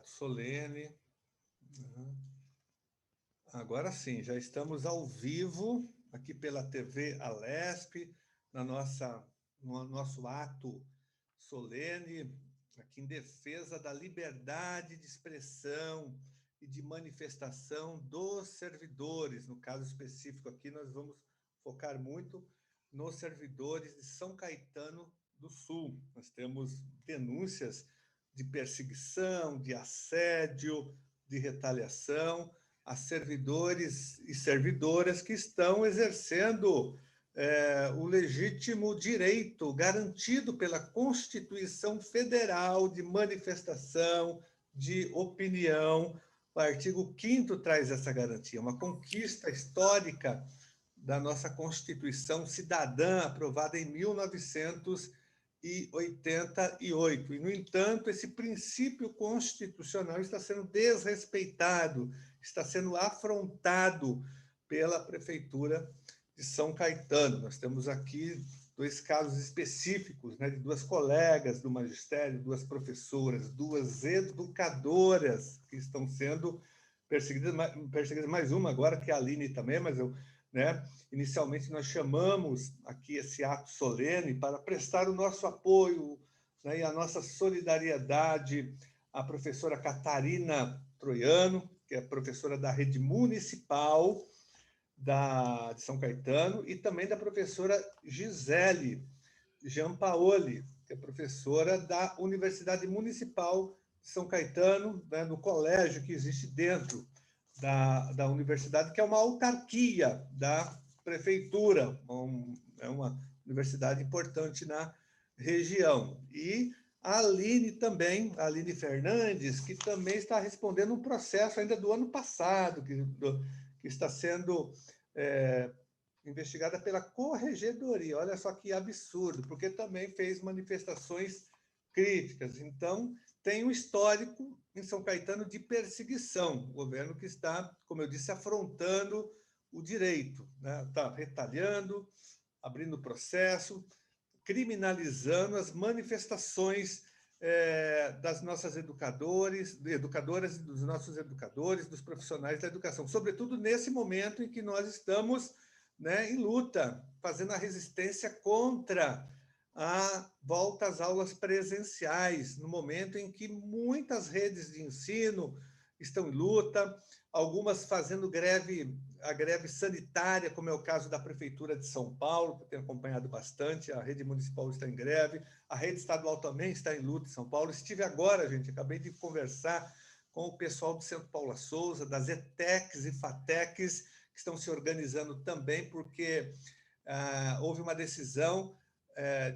ato solene. Uhum. Agora sim, já estamos ao vivo aqui pela TV Alesp, no nosso ato solene, aqui em defesa da liberdade de expressão e de manifestação dos servidores. No caso específico aqui, nós vamos focar muito nos servidores de São Caetano do Sul. Nós temos denúncias de perseguição, de assédio, de retaliação a servidores e servidoras que estão exercendo o legítimo direito garantido pela Constituição Federal de manifestação, de opinião. O artigo 5º traz essa garantia, uma conquista histórica da nossa Constituição cidadã, aprovada em 1988. E, no entanto, esse princípio constitucional está sendo desrespeitado, está sendo afrontado pela Prefeitura de São Caetano. Nós temos aqui 2 casos específicos, né, de 2 colegas do magistério, 2 professoras, 2 educadoras que estão sendo perseguidas, mais uma agora, que é a Aline também, mas inicialmente nós chamamos aqui esse ato solene para prestar o nosso apoio, né, e a nossa solidariedade à professora Catarina Troiano, que é professora da rede municipal de São Caetano, e também da professora Gisele Giampaoli, que é professora da Universidade Municipal de São Caetano, né, no colégio que existe dentro da universidade, que é uma autarquia da prefeitura, é uma universidade importante na região. E a Aline também, a Aline Fernandes, que também está respondendo um processo ainda do ano passado, que está sendo investigada pela Corregedoria. Olha só que absurdo, porque também fez manifestações críticas. Então, tem um histórico em São Caetano de perseguição. O governo que está, como eu disse, afrontando o direito, né? Está retalhando, abrindo processo, criminalizando as manifestações das nossas educadoras e dos nossos educadores, dos profissionais da educação, sobretudo nesse momento em que nós estamos, né, em luta, fazendo a resistência contra a volta às aulas presenciais, no momento em que muitas redes de ensino estão em luta, algumas fazendo a greve sanitária, como é o caso da Prefeitura de São Paulo, que eu tenho acompanhado bastante, a rede municipal está em greve, a rede estadual também está em luta em São Paulo. Estive agora, gente, acabei de conversar com o pessoal do Centro Paula Souza, das ETECs e FATECs, que estão se organizando também, porque houve uma decisão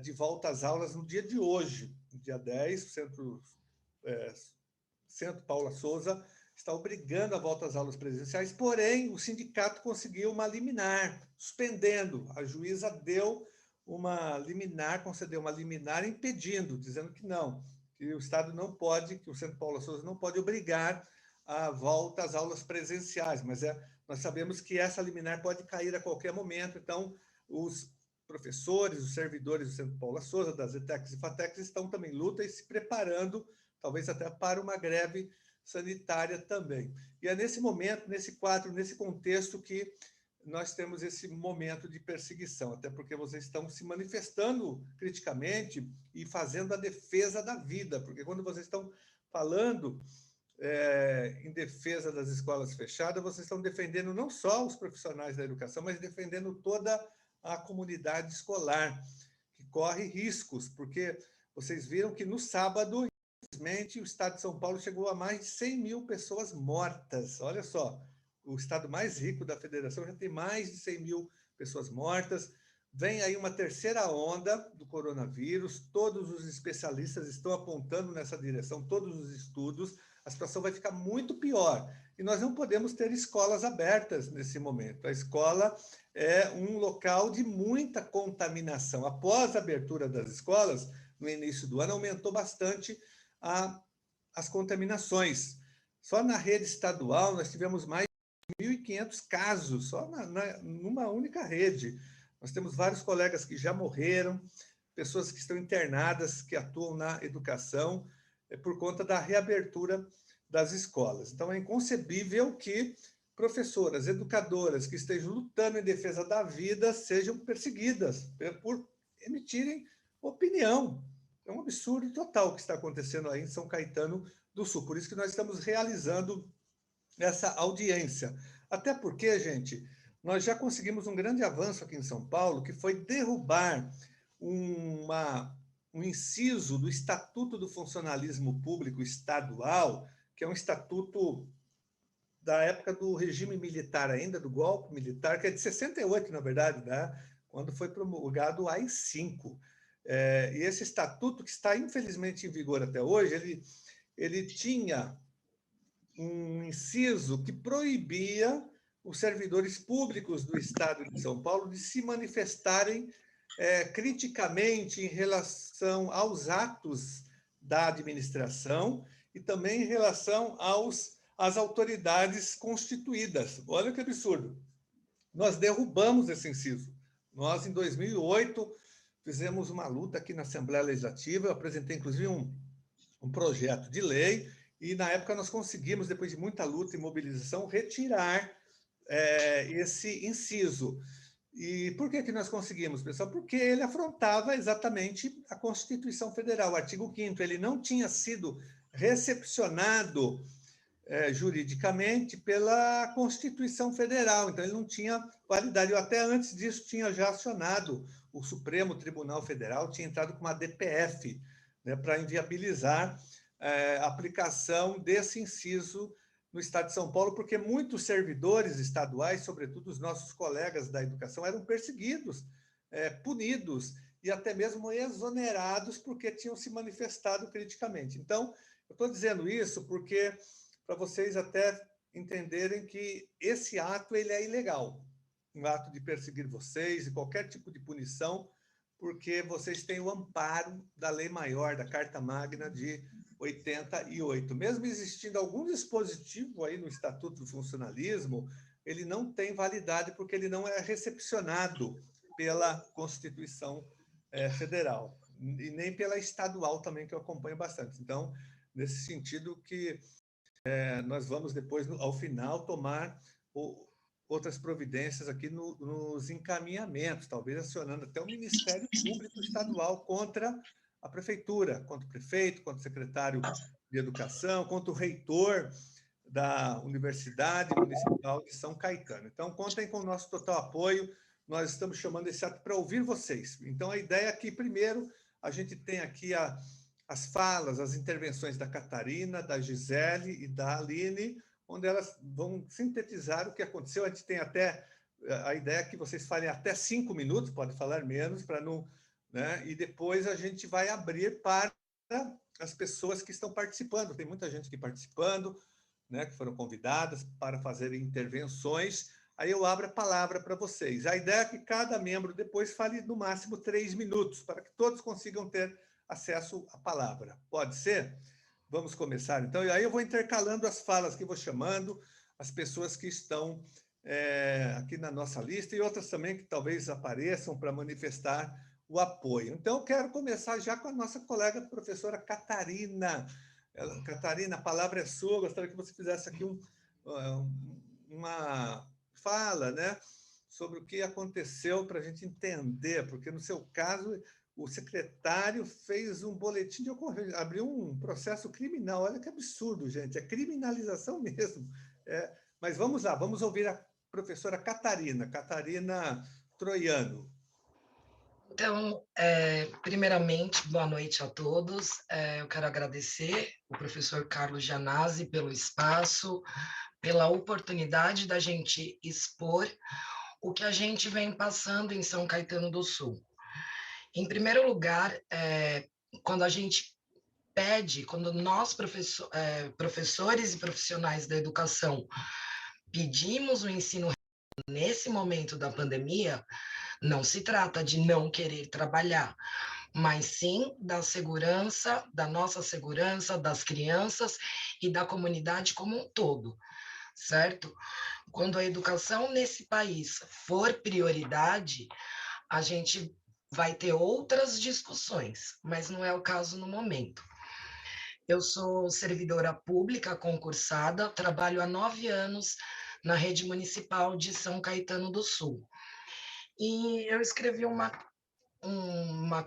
de volta às aulas no dia de hoje, no dia 10, o Centro Paula Souza está obrigando a volta às aulas presenciais, porém, o sindicato conseguiu uma liminar, suspendendo. A juíza deu uma liminar, concedeu uma liminar impedindo, dizendo que não, que o Estado não pode, que o Centro Paula Souza não pode obrigar a volta às aulas presenciais, mas nós sabemos que essa liminar pode cair a qualquer momento, então os professores, os servidores do Centro Paula Souza, das ETECs e FATECs, estão também em luta e se preparando, talvez até para uma greve sanitária também. E é nesse momento, nesse quadro, nesse contexto que nós temos esse momento de perseguição, até porque vocês estão se manifestando criticamente e fazendo a defesa da vida, porque quando vocês estão falando em defesa das escolas fechadas, vocês estão defendendo não só os profissionais da educação, mas defendendo toda a comunidade escolar, que corre riscos, porque vocês viram que no sábado, infelizmente, o estado de São Paulo chegou a mais de 100 mil pessoas mortas. Olha só, o estado mais rico da federação já tem mais de 100 mil pessoas mortas. Vem aí uma terceira onda do coronavírus, todos os especialistas estão apontando nessa direção, todos os estudos, a situação vai ficar muito pior. E nós não podemos ter escolas abertas nesse momento. A escola é um local de muita contaminação. Após a abertura das escolas, no início do ano, aumentou bastante as contaminações. Só na rede estadual, nós tivemos mais de 1.500 casos, só numa única rede. Nós temos vários colegas que já morreram, pessoas que estão internadas, que atuam na educação, por conta da reabertura das escolas. Então, é inconcebível que professoras, educadoras que estejam lutando em defesa da vida sejam perseguidas por emitirem opinião. É um absurdo total o que está acontecendo aí em São Caetano do Sul. Por isso que nós estamos realizando essa audiência. Até porque, gente, nós já conseguimos um grande avanço aqui em São Paulo, que foi derrubar um inciso do Estatuto do Funcionalismo Público Estadual, que é um estatuto da época do regime militar ainda, do golpe militar, que é de 68, na verdade, né? Quando foi promulgado o AI-5. E esse estatuto, que está infelizmente em vigor até hoje, ele tinha um inciso que proibia os servidores públicos do Estado de São Paulo de se manifestarem criticamente em relação aos atos da administração e também em relação às autoridades constituídas. Olha que absurdo. Nós derrubamos esse inciso. Nós, em 2008, fizemos uma luta aqui na Assembleia Legislativa, eu apresentei, inclusive, um projeto de lei, e, na época, nós conseguimos, depois de muita luta e mobilização, retirar esse inciso. E por que nós conseguimos, pessoal? Porque ele afrontava exatamente a Constituição Federal, o artigo 5º. Ele não tinha sido recepcionado juridicamente pela Constituição Federal, então ele não tinha validade. Eu até antes disso tinha já acionado o Supremo Tribunal Federal, tinha entrado com uma DPF, né, para inviabilizar a aplicação desse inciso no Estado de São Paulo, porque muitos servidores estaduais, sobretudo os nossos colegas da educação, eram perseguidos, punidos e até mesmo exonerados porque tinham se manifestado criticamente. Então, eu estou dizendo isso porque para vocês até entenderem que esse ato ele é ilegal, um ato de perseguir vocês e qualquer tipo de punição, porque vocês têm o amparo da Lei Maior, da Carta Magna de 88. Mesmo existindo algum dispositivo aí no Estatuto do Funcionalismo, ele não tem validade porque ele não é recepcionado pela Constituição Federal e nem pela estadual também, que eu acompanho bastante. Então, nesse sentido que nós vamos depois, ao final, tomar outras providências aqui nos encaminhamentos, talvez acionando até o Ministério Público Estadual contra a Prefeitura, contra o prefeito, contra o secretário de Educação, contra o reitor da Universidade Municipal de São Caetano. Então, contem com o nosso total apoio, nós estamos chamando esse ato para ouvir vocês. Então, a ideia é que, primeiro, a gente tem aqui as falas, as intervenções da Catarina, da Gisele e da Aline, onde elas vão sintetizar o que aconteceu. A gente tem até a ideia que vocês falem até 5 minutos, pode falar menos, para não... né? E depois a gente vai abrir para as pessoas que estão participando. Tem muita gente aqui participando, né, que foram convidadas para fazerem intervenções. Aí eu abro a palavra para vocês. A ideia é que cada membro depois fale no máximo 3 minutos, para que todos consigam ter acesso à palavra. Pode ser? Vamos começar, então. E aí eu vou intercalando as falas que vou chamando, as pessoas que estão aqui na nossa lista e outras também que talvez apareçam para manifestar o apoio. Então, eu quero começar já com a nossa colega professora Catarina. Catarina, a palavra é sua. Gostaria que você fizesse aqui uma fala, né, sobre o que aconteceu para a gente entender, porque no seu caso o secretário fez um boletim de ocorrência, abriu um processo criminal. Olha que absurdo, gente, é criminalização mesmo. Mas vamos lá, vamos ouvir a professora Catarina Troiano. Então, primeiramente, boa noite a todos. Eu quero agradecer o professor Carlos Gianazzi pelo espaço, pela oportunidade da gente expor o que a gente vem passando em São Caetano do Sul. Em primeiro lugar, quando a gente pede, quando nós, professores e profissionais da educação, pedimos o ensino nesse momento da pandemia, não se trata de não querer trabalhar, mas sim da segurança, da nossa segurança, das crianças e da comunidade como um todo, certo? Quando a educação nesse país for prioridade, a gente vai ter outras discussões, mas não é o caso no momento. Eu sou servidora pública concursada, trabalho há 9 anos na rede municipal de São Caetano do Sul. E eu escrevi uma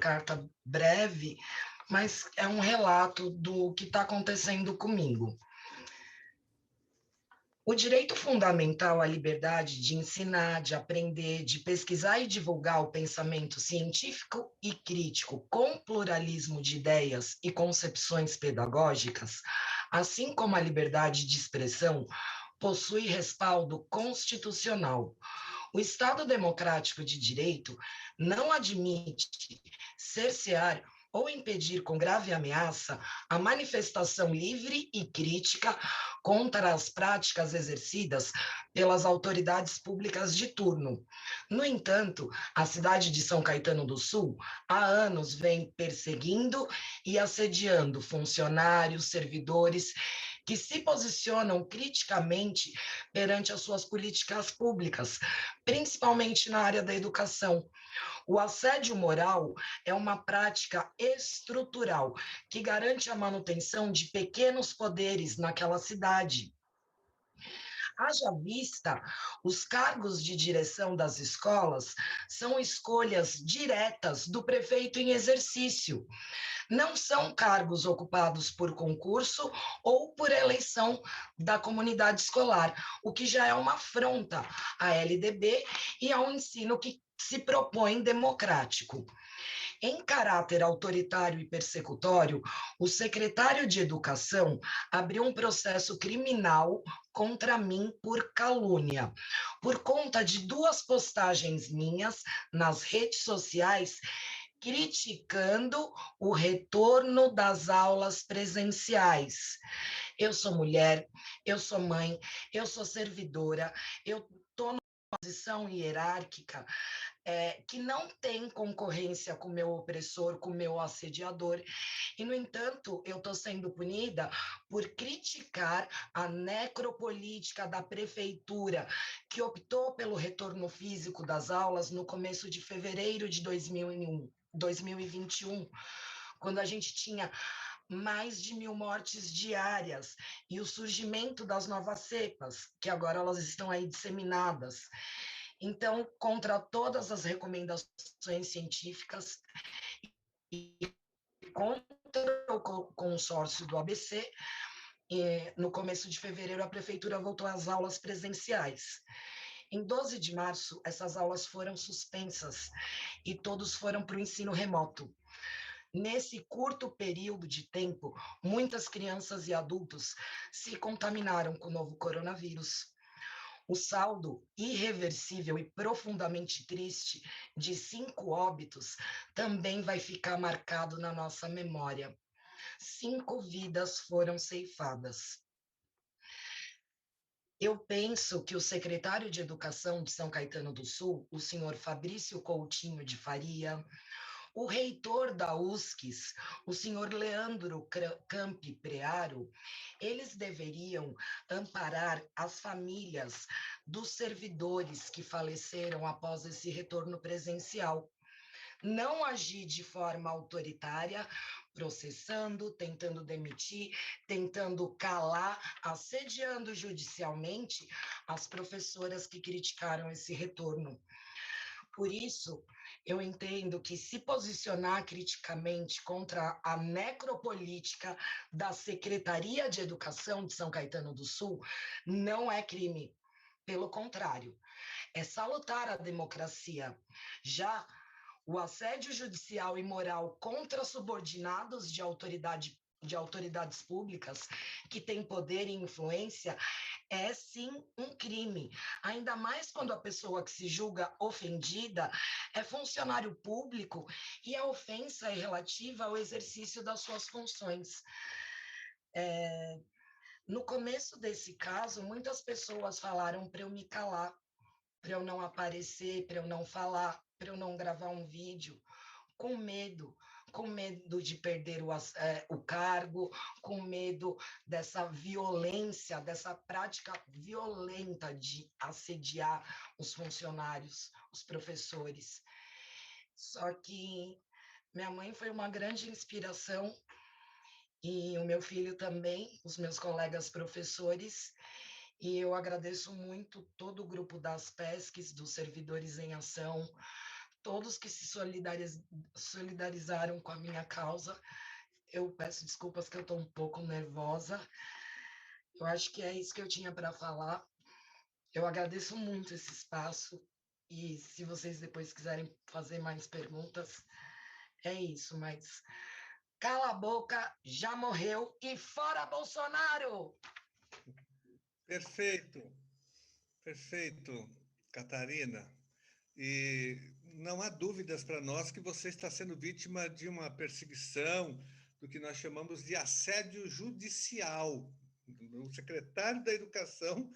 carta breve, mas é um relato do que está acontecendo comigo. O direito fundamental à liberdade de ensinar, de aprender, de pesquisar e divulgar o pensamento científico e crítico com pluralismo de ideias e concepções pedagógicas, assim como a liberdade de expressão, possui respaldo constitucional. O Estado democrático de direito não admite cercear ou impedir com grave ameaça a manifestação livre e crítica contra as práticas exercidas pelas autoridades públicas de turno. No entanto, a cidade de São Caetano do Sul há anos vem perseguindo e assediando funcionários, servidores que se posicionam criticamente perante as suas políticas públicas, principalmente na área da educação. O assédio moral é uma prática estrutural que garante a manutenção de pequenos poderes naquela cidade. Haja vista, os cargos de direção das escolas são escolhas diretas do prefeito em exercício. Não são cargos ocupados por concurso ou por eleição da comunidade escolar, o que já é uma afronta à LDB e ao ensino que se propõe democrático. Em caráter autoritário e persecutório, o secretário de Educação abriu um processo criminal contra mim por calúnia, por conta de 2 postagens minhas nas redes sociais criticando o retorno das aulas presenciais. Eu sou mulher, eu sou mãe, eu sou servidora, eu estou numa posição hierárquica que não tem concorrência com o meu opressor, com o meu assediador, e, no entanto, eu estou sendo punida por criticar a necropolítica da prefeitura, que optou pelo retorno físico das aulas no começo de fevereiro de 2021, quando a gente tinha mais de 1.000 mortes diárias e o surgimento das novas cepas, que agora elas estão aí disseminadas. Então, contra todas as recomendações científicas e contra o consórcio do ABC, no começo de fevereiro, a prefeitura voltou às aulas presenciais. Em 12 de março, essas aulas foram suspensas e todos foram para o ensino remoto. Nesse curto período de tempo, muitas crianças e adultos se contaminaram com o novo coronavírus. O saldo irreversível e profundamente triste de 5 óbitos também vai ficar marcado na nossa memória. 5 vidas foram ceifadas. Eu penso que o secretário de Educação de São Caetano do Sul, o senhor Fabrício Coutinho de Faria, o reitor da USCS, o senhor Leandro Campi Prearo, eles deveriam amparar as famílias dos servidores que faleceram após esse retorno presencial. Não agir de forma autoritária, processando, tentando demitir, tentando calar, assediando judicialmente as professoras que criticaram esse retorno. Por isso, eu entendo que se posicionar criticamente contra a necropolítica da Secretaria de Educação de São Caetano do Sul não é crime. Pelo contrário, é salutar a democracia. Já o assédio judicial e moral contra subordinados de autoridades públicas que têm poder e influência é sim um crime, ainda mais quando a pessoa que se julga ofendida é funcionário público e a ofensa é relativa ao exercício das suas funções. No começo desse caso, muitas pessoas falaram para eu me calar, para eu não aparecer, para eu não falar, para eu não gravar um vídeo, com medo de perder o cargo, com medo dessa violência, dessa prática violenta de assediar os funcionários, os professores. Só que minha mãe foi uma grande inspiração e o meu filho também, os meus colegas professores, e eu agradeço muito todo o grupo das PESCs, dos Servidores em Ação, todos que se solidarizaram com a minha causa. Eu peço desculpas que eu estou um pouco nervosa. Eu acho que é isso que eu tinha para falar. Eu agradeço muito esse espaço e se vocês depois quiserem fazer mais perguntas, é isso, mas cala a boca, já morreu e fora Bolsonaro! Perfeito, perfeito, Catarina. E não há dúvidas para nós que você está sendo vítima de uma perseguição, do que nós chamamos de assédio judicial. O secretário da Educação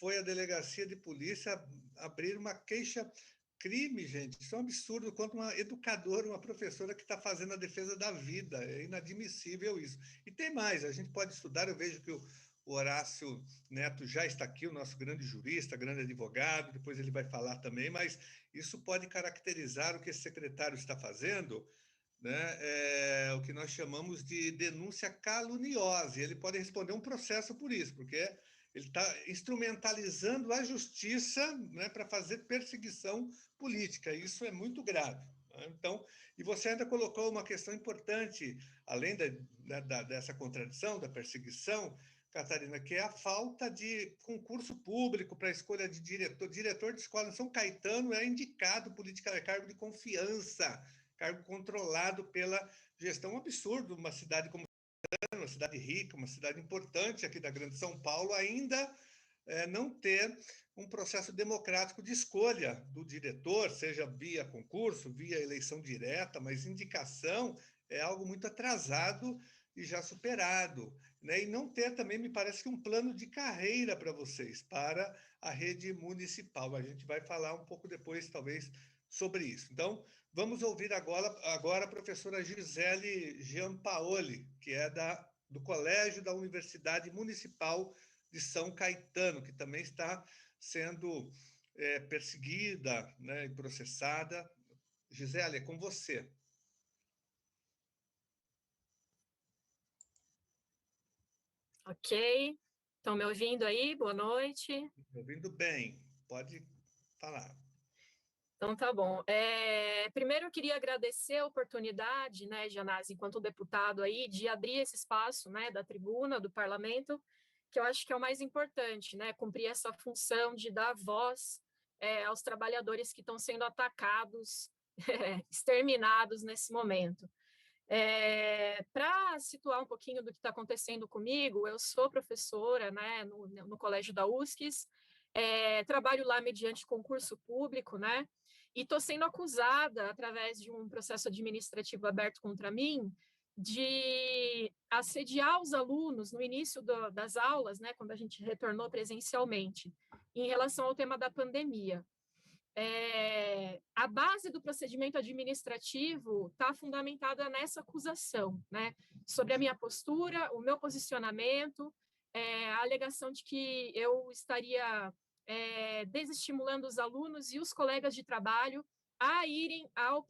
foi à delegacia de polícia abrir uma queixa-crime, gente. Isso é um absurdo, quanto uma educadora, uma professora que está fazendo a defesa da vida. É inadmissível isso. E tem mais, a gente pode estudar, eu vejo que o Horácio Neto já está aqui, o nosso grande jurista, grande advogado, depois ele vai falar também, mas isso pode caracterizar o que esse secretário está fazendo, né? É o que nós chamamos de denúncia caluniosa, e ele pode responder um processo por isso, porque ele está instrumentalizando a justiça, né, para fazer perseguição política. Isso é muito grave. Né? Então, e você ainda colocou uma questão importante, além dessa contradição, da perseguição, Catarina, que é a falta de concurso público para a escolha de diretor. Diretor de escola em São Caetano é indicado politicamente, é cargo de confiança, cargo controlado pela gestão. Um absurdo, uma cidade como uma cidade rica, uma cidade importante aqui da Grande São Paulo, ainda não ter um processo democrático de escolha do diretor, seja via concurso, via eleição direta, mas indicação é algo muito atrasado e já superado. Né? E não ter também, me parece que um plano de carreira para vocês, para a rede municipal. A gente vai falar um pouco depois, talvez, sobre isso. Então, vamos ouvir agora a professora Gisele Giampaoli, que é do Colégio da Universidade Municipal de São Caetano, que também está sendo perseguida, né, e processada. Gisele, é com você. Ok. Estão me ouvindo aí? Boa noite. Me ouvindo bem. Pode falar. Então, tá bom. Primeiro, eu queria agradecer a oportunidade, né, Janaz, enquanto deputado aí, de abrir esse espaço, né, da tribuna, do parlamento, que eu acho que é o mais importante, né, cumprir essa função de dar voz aos trabalhadores que estão sendo atacados, exterminados nesse momento. Para situar um pouquinho do que está acontecendo comigo, eu sou professora, né, no Colégio da USCS, trabalho lá mediante concurso público, né, e estou sendo acusada, através de um processo administrativo aberto contra mim, de assediar os alunos no início das aulas, né, quando a gente retornou presencialmente, em relação ao tema da pandemia. A base do procedimento administrativo está fundamentada nessa acusação, né, sobre a minha postura, o meu posicionamento, a alegação de que eu estaria desestimulando os alunos e os colegas de trabalho a irem ao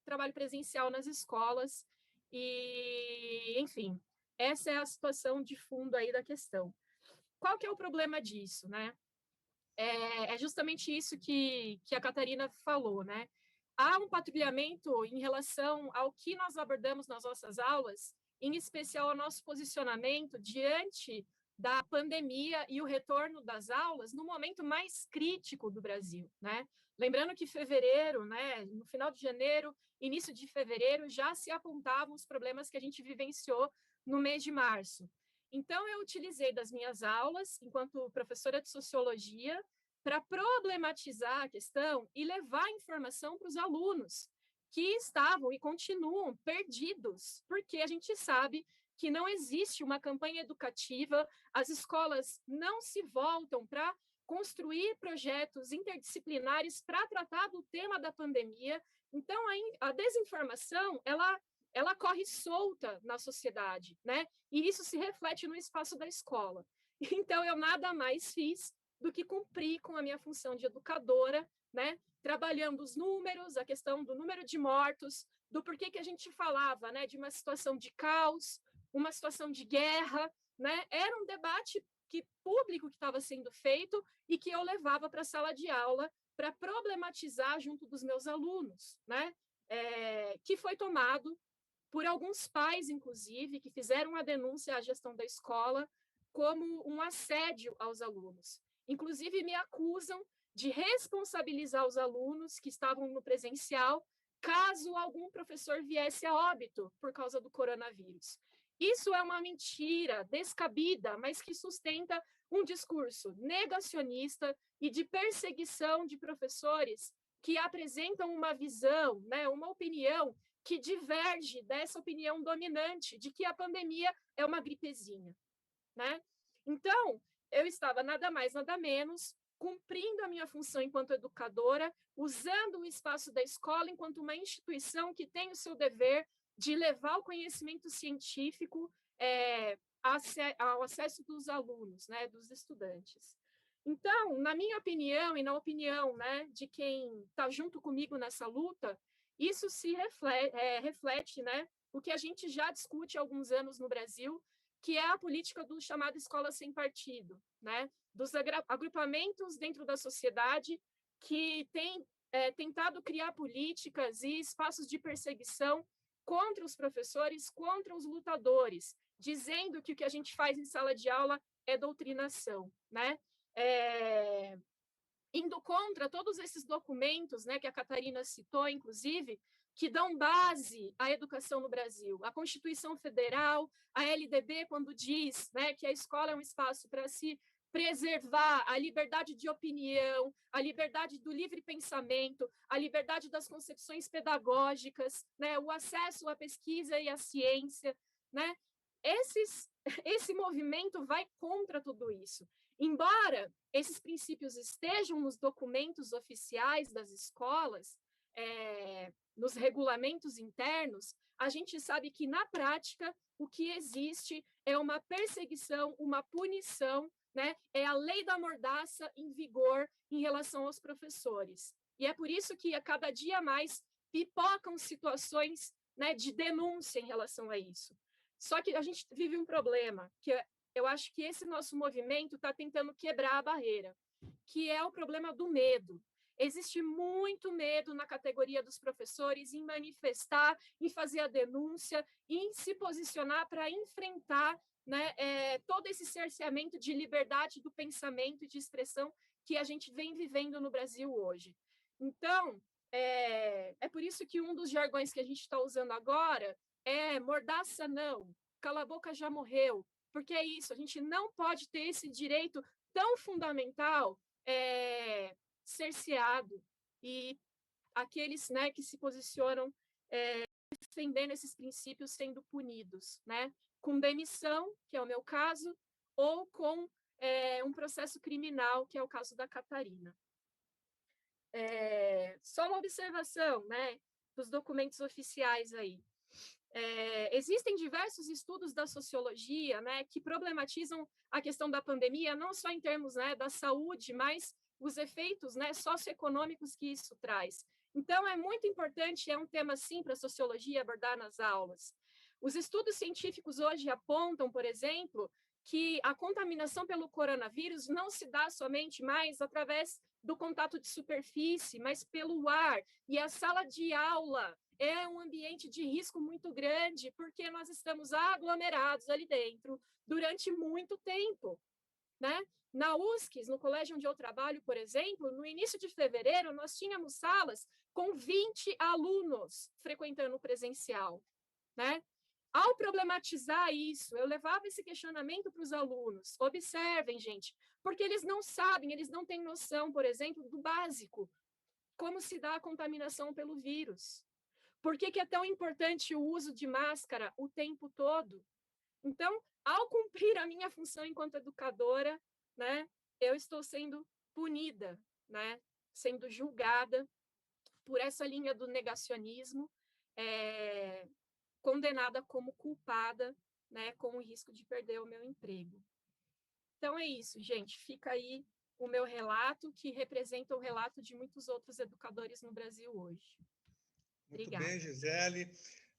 trabalho presencial nas escolas, e, enfim, essa é a situação de fundo aí da questão. Qual que é o problema disso, né? É justamente isso que a Catarina falou, né? Há um patrulhamento em relação ao que nós abordamos nas nossas aulas, em especial ao nosso posicionamento diante da pandemia e o retorno das aulas no momento mais crítico do Brasil, né? Lembrando que fevereiro, né, no final de janeiro, início de fevereiro, já se apontavam os problemas que a gente vivenciou no mês de março. Então, eu utilizei das minhas aulas, enquanto professora de sociologia, para problematizar a questão e levar informação para os alunos que estavam e continuam perdidos, porque a gente sabe que não existe uma campanha educativa, as escolas não se voltam para construir projetos interdisciplinares para tratar do tema da pandemia. Então, a desinformação, ela corre solta na sociedade, né? E isso se reflete no espaço da escola. Então, eu nada mais fiz do que cumprir com a minha função de educadora, né? trabalhando os números, a questão do número de mortos, do porquê que a gente falava, né, de uma situação de caos, uma situação de guerra, né? Era um debate público que estava sendo feito e que eu levava para a sala de aula para problematizar junto dos meus alunos, né? Que foi tomado por alguns pais, inclusive, que fizeram a denúncia à gestão da escola como um assédio aos alunos. Inclusive, me acusam de responsabilizar os alunos que estavam no presencial caso algum professor viesse a óbito por causa do coronavírus. Isso é uma mentira descabida, mas que sustenta um discurso negacionista e de perseguição de professores que apresentam uma visão, né, uma opinião que diverge dessa opinião dominante de que a pandemia é uma gripezinha, né? Então, eu estava nada mais, nada menos cumprindo a minha função enquanto educadora, usando o espaço da escola enquanto uma instituição que tem o seu dever de levar o conhecimento científico ao acesso dos alunos, né, dos estudantes. Então, na minha opinião e na opinião, né, de quem está junto comigo nessa luta, isso se reflete, né, o que a gente já discute há alguns anos no Brasil, que é a política do chamado escola sem partido, né, dos agrupamentos dentro da sociedade que tem tentado criar políticas e espaços de perseguição contra os professores, contra os lutadores, dizendo que o que a gente faz em sala de aula é doutrinação, né? Indo contra todos esses documentos, né, que a Catarina citou, inclusive, que dão base à educação no Brasil. A Constituição Federal, a LDB, quando diz, né, que a escola é um espaço para se preservar a liberdade de opinião, a liberdade do livre pensamento, a liberdade das concepções pedagógicas, né, o acesso à pesquisa e à ciência, né? Esse movimento vai contra tudo isso. Embora esses princípios estejam nos documentos oficiais das escolas, nos regulamentos internos, a gente sabe que, na prática, o que existe é uma perseguição, uma punição, né? É a lei da mordaça em vigor em relação aos professores. E é por isso que, a cada dia mais, pipocam situações, né, de denúncia em relação a isso. Só que a gente vive um problema, que eu acho que esse nosso movimento está tentando quebrar a barreira, que é o problema do medo. Existe muito medo na categoria dos professores em manifestar, em fazer a denúncia, em se posicionar para enfrentar, né, todo esse cerceamento de liberdade do pensamento e de expressão que a gente vem vivendo no Brasil hoje. Então, é por isso que um dos jargões que a gente está usando agora é mordaça não, cala a boca já morreu, porque é isso, a gente não pode ter esse direito tão fundamental cerceado, e aqueles, né, que se posicionam defendendo esses princípios sendo punidos, né, com demissão, que é o meu caso, ou com um processo criminal, que é o caso da Catarina. Só uma observação, né, dos documentos oficiais aí. Existem diversos estudos da sociologia, né, que problematizam a questão da pandemia, não só em termos, né, da saúde, mas os efeitos, né, socioeconômicos que isso traz. Então, é muito importante, é um tema, sim, para a sociologia abordar nas aulas. Os estudos científicos hoje apontam, por exemplo, que a contaminação pelo coronavírus não se dá somente mais através do contato de superfície, mas pelo ar, e a sala de aula é um ambiente de risco muito grande, porque nós estamos aglomerados ali dentro durante muito tempo, né? Na USCS, no colégio onde eu trabalho, por exemplo, no início de fevereiro, nós tínhamos salas com 20 alunos frequentando o presencial, né? Ao problematizar isso, eu levava esse questionamento para os alunos. Observem, gente, porque eles não sabem, eles não têm noção, por exemplo, do básico, como se dá a contaminação pelo vírus. Por que é tão importante o uso de máscara o tempo todo? Então, ao cumprir a minha função enquanto educadora, né, eu estou sendo punida, né, sendo julgada por essa linha do negacionismo, condenada como culpada, né, com o risco de perder o meu emprego. Então é isso, gente. Fica aí o meu relato, que representa o relato de muitos outros educadores no Brasil hoje. Muito Obrigada. bem, Gisele.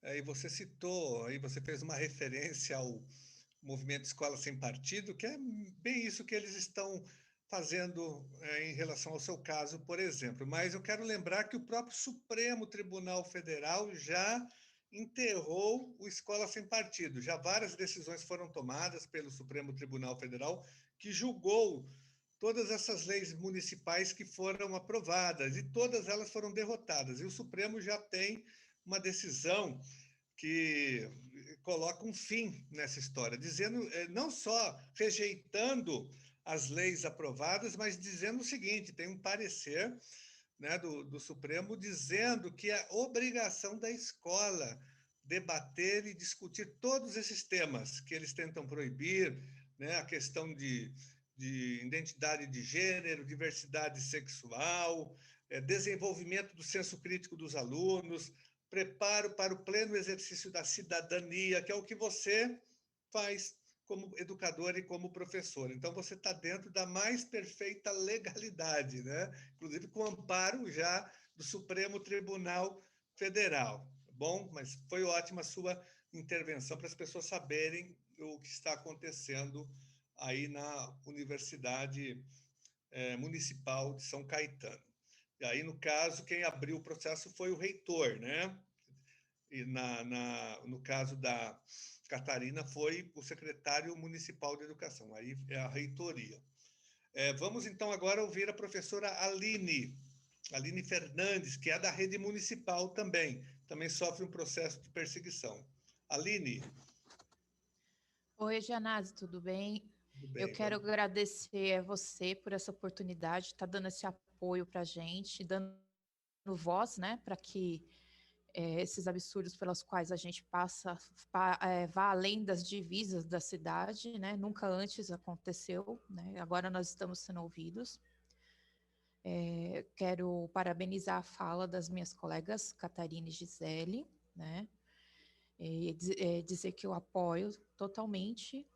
Aí você citou, aí você fez uma referência ao movimento Escola Sem Partido, que é bem isso que eles estão fazendo em relação ao seu caso, por exemplo. Mas eu quero lembrar que o próprio Supremo Tribunal Federal já enterrou o Escola Sem Partido. Já várias decisões foram tomadas pelo Supremo Tribunal Federal, que julgou todas essas leis municipais que foram aprovadas, e todas elas foram derrotadas. E o Supremo já tem uma decisão que coloca um fim nessa história, dizendo, não só rejeitando as leis aprovadas, mas dizendo o seguinte: tem um parecer, né, do Supremo dizendo que é obrigação da escola debater e discutir todos esses temas que eles tentam proibir, né, a questão de identidade de gênero, diversidade sexual, desenvolvimento do senso crítico dos alunos, preparo para o pleno exercício da cidadania, que é o que você faz como educador e como professor. Então, você está dentro da mais perfeita legalidade, né? Inclusive com amparo já do Supremo Tribunal Federal. Bom, mas foi ótima a sua intervenção para as pessoas saberem o que está acontecendo aí na Universidade Municipal de São Caetano. E aí, no caso, quem abriu o processo foi o reitor, né? E no caso da Catarina, foi o secretário municipal de educação, aí é a reitoria. Vamos, então, agora ouvir a professora Aline Fernandes, que é da rede municipal também sofre um processo de perseguição. Aline. Oi, Janase, tudo bem? Tudo bem, Eu quero agradecer a você por essa oportunidade, tá dando esse apoio para a gente, dando voz, né, para que esses absurdos pelos quais a gente passa vá além das divisas da cidade, né? Nunca antes aconteceu, né? Agora nós estamos sendo ouvidos. Quero parabenizar a fala das minhas colegas Catarina e Gisele, né? Dizer que eu apoio totalmente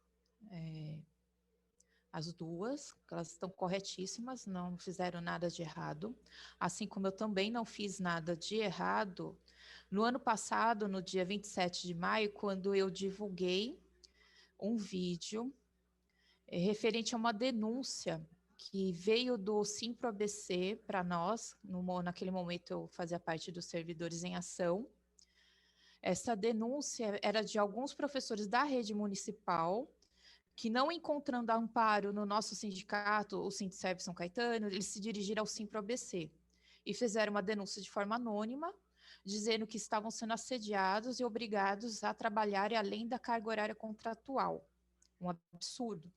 as duas, elas estão corretíssimas, não fizeram nada de errado, assim como eu também não fiz nada de errado no ano passado, no dia 27 de maio, quando eu divulguei um vídeo referente a uma denúncia que veio do Simpro ABC para nós, naquele momento eu fazia parte dos servidores em ação. Essa denúncia era de alguns professores da rede municipal que, não encontrando amparo no nosso sindicato, o Sindserv São Caetano, eles se dirigiram ao Simpro ABC e fizeram uma denúncia de forma anônima, dizendo que estavam sendo assediados e obrigados a trabalhar além da carga horária contratual. Um absurdo.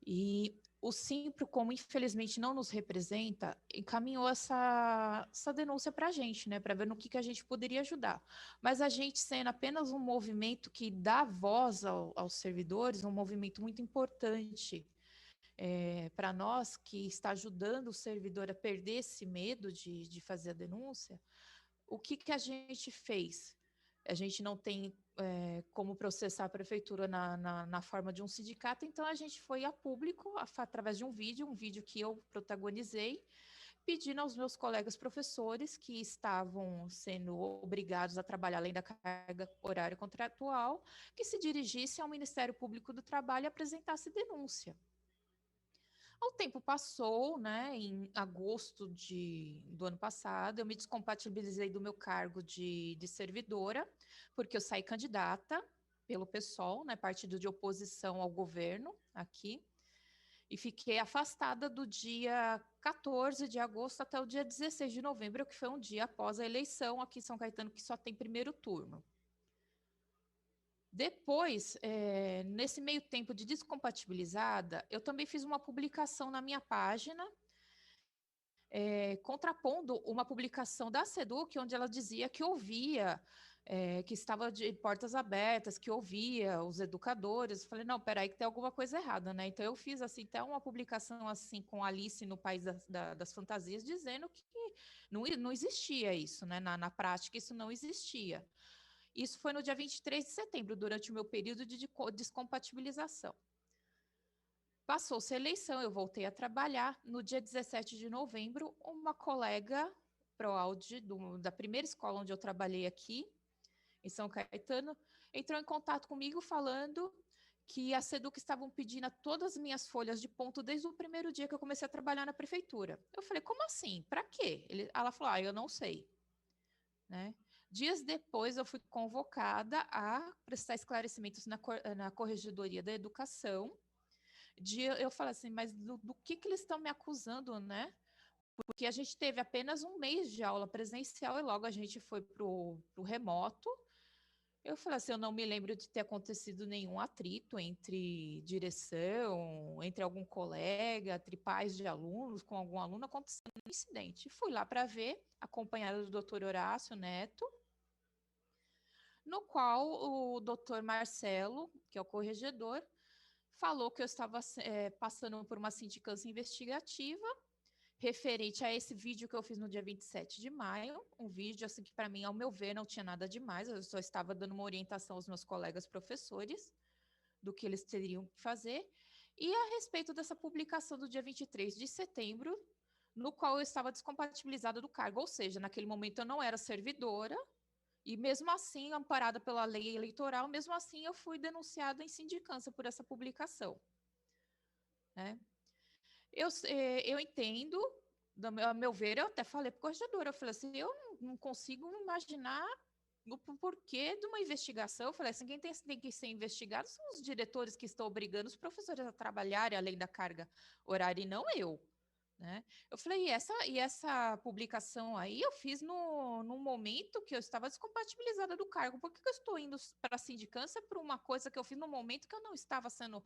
E o Simpro, como infelizmente não nos representa, encaminhou essa denúncia para a gente, né, para ver no que a gente poderia ajudar. Mas a gente, sendo apenas um movimento que dá voz aos servidores, um movimento muito importante para nós, que está ajudando o servidor a perder esse medo de fazer a denúncia, o que a gente fez? A gente não tem como processar a prefeitura na forma de um sindicato, então a gente foi a público, através de um vídeo que eu protagonizei, pedindo aos meus colegas professores que estavam sendo obrigados a trabalhar além da carga horária contratual, que se dirigissem ao Ministério Público do Trabalho e apresentassem denúncia. O tempo passou, né? Em agosto do ano passado, eu me descompatibilizei do meu cargo de servidora, porque eu saí candidata pelo PSOL, né? Partido de oposição ao governo aqui, e fiquei afastada do dia 14 de agosto até o dia 16 de novembro, que foi um dia após a eleição aqui em São Caetano, que só tem primeiro turno. Depois, nesse meio tempo de descompatibilizada, eu também fiz uma publicação na minha página, contrapondo uma publicação da SEDUC, onde ela dizia que ouvia, que estava de portas abertas, que ouvia os educadores. Eu falei, não, peraí, que tem alguma coisa errada, né? Então eu fiz assim, até uma publicação assim com Alice no País das Fantasias, dizendo que não existia isso, né? Na prática, isso não existia. Isso foi no dia 23 de setembro, durante o meu período de descompatibilização. Passou-se a eleição, eu voltei a trabalhar. No dia 17 de novembro, uma colega ProAude da primeira escola onde eu trabalhei aqui, em São Caetano, entrou em contato comigo falando que a Seduc estavam pedindo todas as minhas folhas de ponto desde o primeiro dia que eu comecei a trabalhar na prefeitura. Eu falei, como assim? Para quê? Ela falou, eu não sei. Né? Dias depois, eu fui convocada a prestar esclarecimentos na Corregedoria da Educação. Eu falei assim, mas do que eles estão me acusando, né? Porque a gente teve apenas um mês de aula presencial e logo a gente foi para o remoto. Eu falei assim, eu não me lembro de ter acontecido nenhum atrito entre direção, entre algum colega, entre pais de alunos, com algum aluno, acontecendo um incidente. Fui lá para ver, acompanhada do doutor Horácio Neto, no qual o doutor Marcelo, que é o corregedor, falou que eu estava passando por uma sindicância investigativa referente a esse vídeo que eu fiz no dia 27 de maio, um vídeo assim que para mim, ao meu ver, não tinha nada demais, eu só estava dando uma orientação aos meus colegas professores do que eles teriam que fazer, e a respeito dessa publicação do dia 23 de setembro, no qual eu estava descompatibilizada do cargo, ou seja, naquele momento eu não era servidora, e mesmo assim, amparada pela lei eleitoral, mesmo assim eu fui denunciada em sindicância por essa publicação. Né? Eu entendo, a meu ver, eu até falei para o corregedor, eu falei assim, eu não consigo imaginar o porquê de uma investigação. Eu falei assim, quem tem que ser investigado são os diretores que estão obrigando os professores a trabalharem além da carga horária e não eu. Né? Eu falei, e essa publicação aí eu fiz no momento que eu estava descompatibilizada do cargo. Por que eu estou indo para a sindicância por uma coisa que eu fiz no momento que eu não estava sendo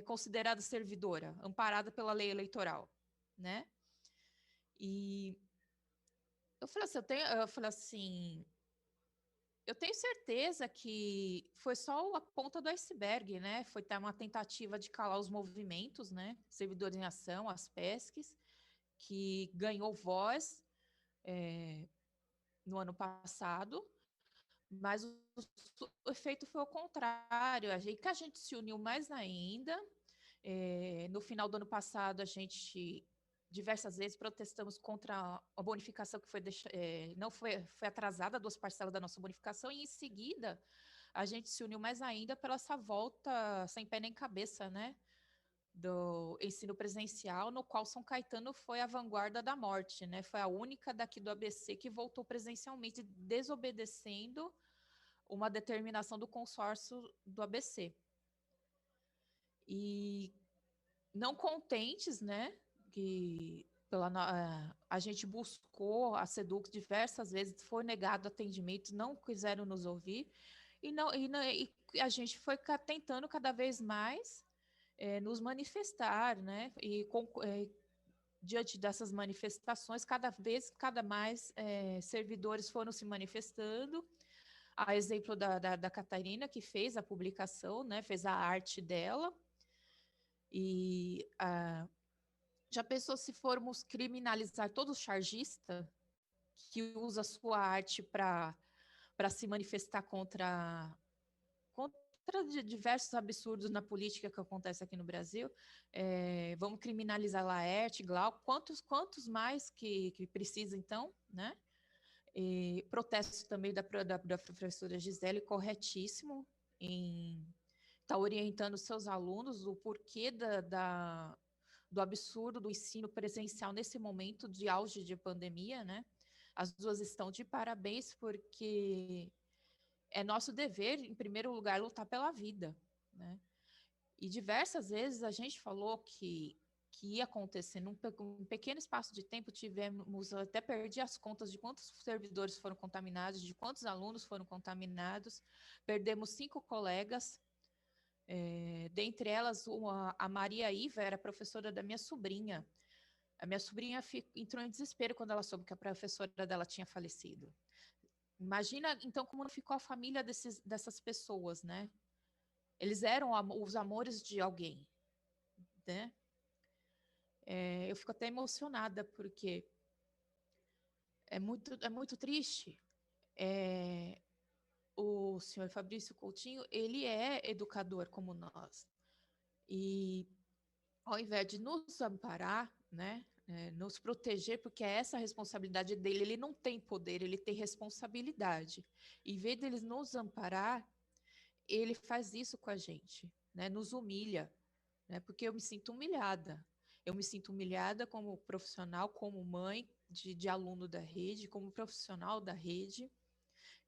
considerada servidora, amparada pela lei eleitoral, né? E eu tenho certeza que foi só a ponta do iceberg, né? Foi uma tentativa de calar os movimentos, né? Servidores em Ação, as PESCs, que ganhou voz no ano passado, mas o efeito foi o contrário. Que a gente se uniu mais ainda. No final do ano passado, a gente diversas vezes protestamos contra a bonificação que não foi atrasada, 2 parcelas da nossa bonificação, e em seguida a gente se uniu mais ainda pela essa volta sem pé nem cabeça, né? Do ensino presencial, no qual São Caetano foi a vanguarda da morte, né? Foi a única daqui do ABC que voltou presencialmente, desobedecendo uma determinação do consórcio do ABC. E não contentes, né, que a gente buscou a Seduc diversas vezes, foi negado atendimento, não quiseram nos ouvir, e a gente foi tentando cada vez mais nos manifestar, né, diante dessas manifestações, cada mais servidores foram se manifestando, a exemplo da Catarina, que fez a publicação, né, fez a arte dela, e já pensou se formos criminalizar todo chargista que usa sua arte para se manifestar contra diversos absurdos na política que acontece aqui no Brasil? Vamos criminalizar Laerte, Glauco, quantos mais que precisa, então, né? Protesto também da professora Gisele, corretíssimo, em estar orientando seus alunos o porquê do absurdo do ensino presencial nesse momento de auge de pandemia, né? As duas estão de parabéns, porque é nosso dever, em primeiro lugar, lutar pela vida, né? E diversas vezes a gente falou que ia acontecer num pequeno espaço de tempo, até perdi as contas de quantos servidores foram contaminados, de quantos alunos foram contaminados, perdemos 5 colegas, dentre elas, a Maria Iva era professora da minha sobrinha. A minha sobrinha entrou em desespero quando ela soube que a professora dela tinha falecido. Imagina, então, como ficou a família dessas pessoas, né? Eles eram os amores de alguém, né? Eu fico até emocionada, porque é muito triste. O senhor Fabrício Coutinho, ele é educador como nós. E ao invés de nos amparar, né, nos proteger, porque é essa a responsabilidade dele, ele não tem poder, ele tem responsabilidade. Em vez dele nos amparar, ele faz isso com a gente, né, nos humilha, né, porque eu me sinto humilhada. Eu me sinto humilhada como profissional, como mãe de aluno da rede, como profissional da rede.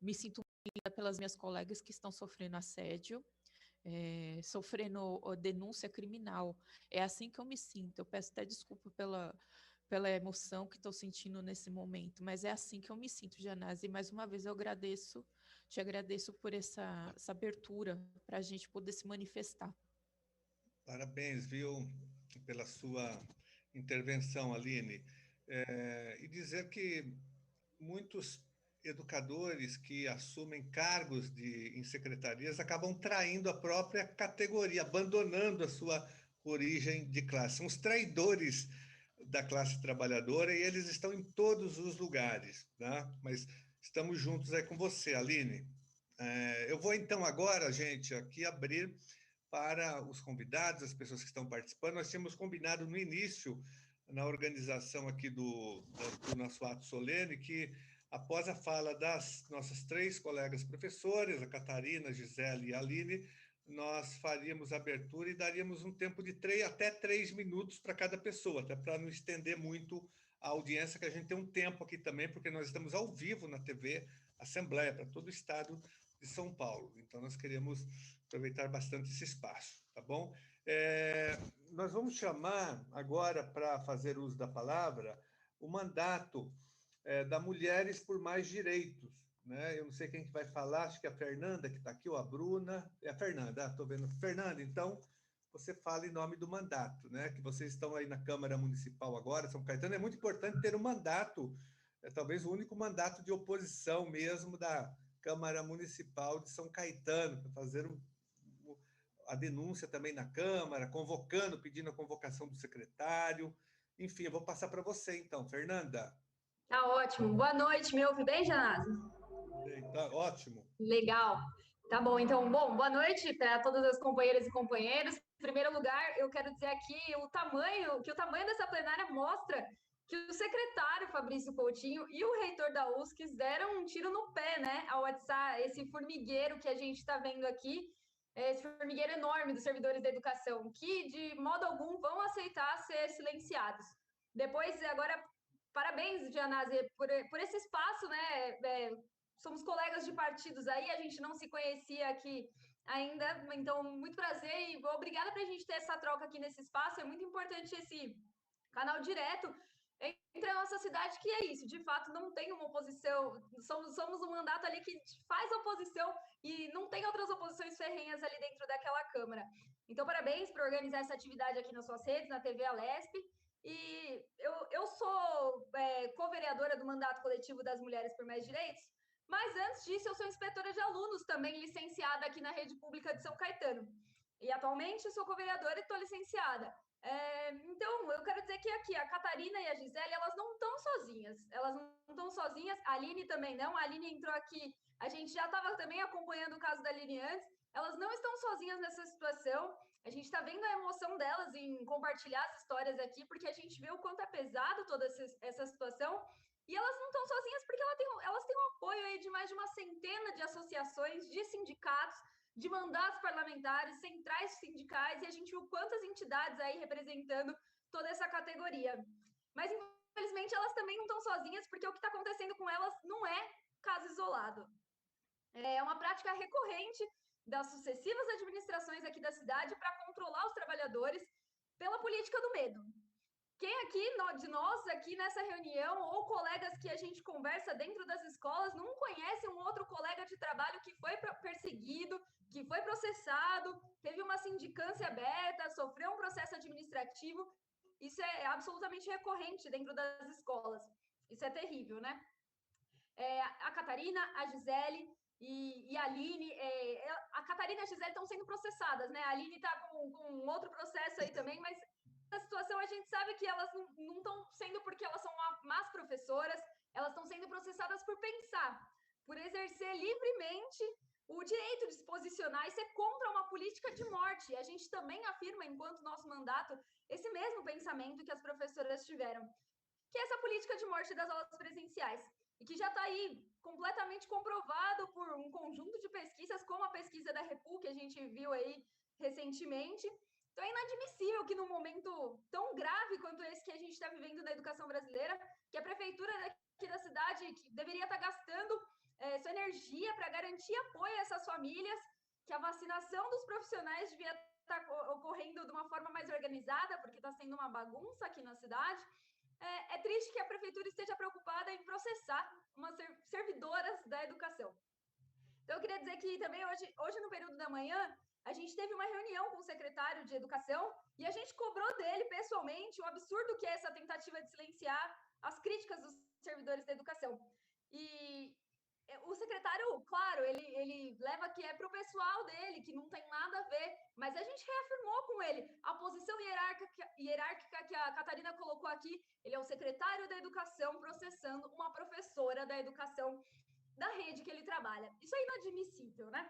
Me sinto humilhada pelas minhas colegas que estão sofrendo assédio, sofrendo denúncia criminal. É assim que eu me sinto. Eu peço até desculpa pela emoção que estou sentindo nesse momento, mas é assim que eu me sinto, Janase. E mais uma vez eu te agradeço por essa abertura para a gente poder se manifestar. Parabéns, viu, pela sua intervenção, Aline. E dizer que muitos educadores que assumem cargos em secretarias acabam traindo a própria categoria, abandonando a sua origem de classe. São os traidores da classe trabalhadora e eles estão em todos os lugares, tá? Mas estamos juntos aí com você, Aline. Eu vou então agora, gente, aqui abrir para os convidados, as pessoas que estão participando. Nós tínhamos combinado no início, na organização aqui do nosso ato solene, que após a fala das nossas 3 colegas professoras, a Catarina, a Gisele e a Aline, nós faríamos a abertura e daríamos um tempo de até 3 minutos para cada pessoa, até para não estender muito a audiência, que a gente tem um tempo aqui também, porque nós estamos ao vivo na TV Assembleia, para todo o estado de São Paulo. Então, nós queremos aproveitar bastante esse espaço, tá bom? Nós vamos chamar agora, para fazer uso da palavra, o mandato da Mulheres por Mais Direitos, né? Eu não sei quem que vai falar, acho que é a Fernanda que está aqui, ou a Bruna. É a Fernanda, estou vendo. Fernanda, então, você fala em nome do mandato, né? Que vocês estão aí na Câmara Municipal agora, São Caetano. É muito importante ter um mandato, talvez o único mandato de oposição mesmo da Câmara Municipal de São Caetano, para fazer a denúncia também na Câmara, convocando, pedindo a convocação do secretário. Enfim, eu vou passar para você, então, Fernanda. Tá ótimo. Boa noite, me ouve bem, Janase? Bem, tá ótimo. Legal. Tá bom, então, boa noite para todas as companheiras e companheiros. Em primeiro lugar, eu quero dizer aqui que o tamanho dessa plenária mostra que o secretário Fabrício Coutinho e o reitor da USC deram um tiro no pé, né, ao atiçar esse formigueiro que a gente está vendo aqui, esse formigueiro enorme dos servidores da educação, que de modo algum vão aceitar ser silenciados. Depois, agora, parabéns, Janase, por esse espaço, né? Somos colegas de partidos aí, a gente não se conhecia aqui ainda, então, muito prazer e obrigada para a gente ter essa troca aqui nesse espaço. É muito importante esse canal direto entre a nossa cidade, que é isso, de fato, não tem uma oposição, somos um mandato ali que faz oposição e não tem outras oposições ferrenhas ali dentro daquela Câmara. Então, parabéns por organizar essa atividade aqui nas suas redes, na TV Alesp. E eu sou co-vereadora do mandato coletivo das Mulheres por Mais Direitos, mas antes disso eu sou inspetora de alunos, também licenciada aqui na rede pública de São Caetano. E atualmente sou co-vereadora e estou licenciada. Então, eu quero dizer que aqui a Catarina e a Gisele, elas não estão sozinhas. Elas não estão sozinhas, a Aline também não. A Aline entrou aqui, a gente já estava também acompanhando o caso da Aline antes. Elas não estão sozinhas nessa situação. A gente está vendo a emoção delas em compartilhar as histórias aqui, porque a gente vê o quanto é pesado toda essa situação. E elas não estão sozinhas porque elas têm um apoio aí de mais de uma centena de associações, de sindicatos, de mandatos parlamentares, centrais sindicais, e a gente viu quantas entidades aí representando toda essa categoria. Mas, infelizmente, elas também não estão sozinhas, porque o que está acontecendo com elas não é caso isolado. É uma prática recorrente das sucessivas administrações aqui da cidade para controlar os trabalhadores pela política do medo. Quem aqui, de nós aqui nessa reunião, ou colegas que a gente conversa dentro das escolas, não conhece um outro colega de trabalho que foi perseguido, que foi processado, teve uma sindicância aberta, sofreu um processo administrativo? Isso é absolutamente recorrente dentro das escolas. Isso é terrível, né? A Catarina, a Gisele e a Aline, a Catarina e a Gisele estão sendo processadas, né? A Aline está com outro processo aí também, mas a situação a gente sabe que elas não estão sendo porque elas são más professoras, elas estão sendo processadas por pensar, por exercer livremente o direito de se posicionar e ser contra uma política de morte. E a gente também afirma, enquanto nosso mandato, esse mesmo pensamento que as professoras tiveram, que é essa política de morte das aulas presenciais, e que já está aí completamente comprovado por um conjunto de pesquisas, como a pesquisa da Repu, que a gente viu aí recentemente. Então, é inadmissível que num momento tão grave quanto esse que a gente está vivendo na educação brasileira, que a prefeitura daqui da cidade que deveria estar gastando sua energia para garantir apoio a essas famílias, que a vacinação dos profissionais devia estar ocorrendo de uma forma mais organizada, porque está sendo uma bagunça aqui na cidade. É triste que a prefeitura esteja preocupada em processar umas servidoras da educação. Então, eu queria dizer que também hoje, no período da manhã, a gente teve uma reunião com o secretário de Educação e a gente cobrou dele, pessoalmente, o absurdo que é essa tentativa de silenciar as críticas dos servidores da educação. E o secretário, claro, ele leva que é para o pessoal dele, que não tem nada a ver, mas a gente reafirmou com ele a posição hierárquica que a Catarina colocou aqui. Ele é o secretário da Educação processando uma professora da educação da rede que ele trabalha. Isso é inadmissível, né?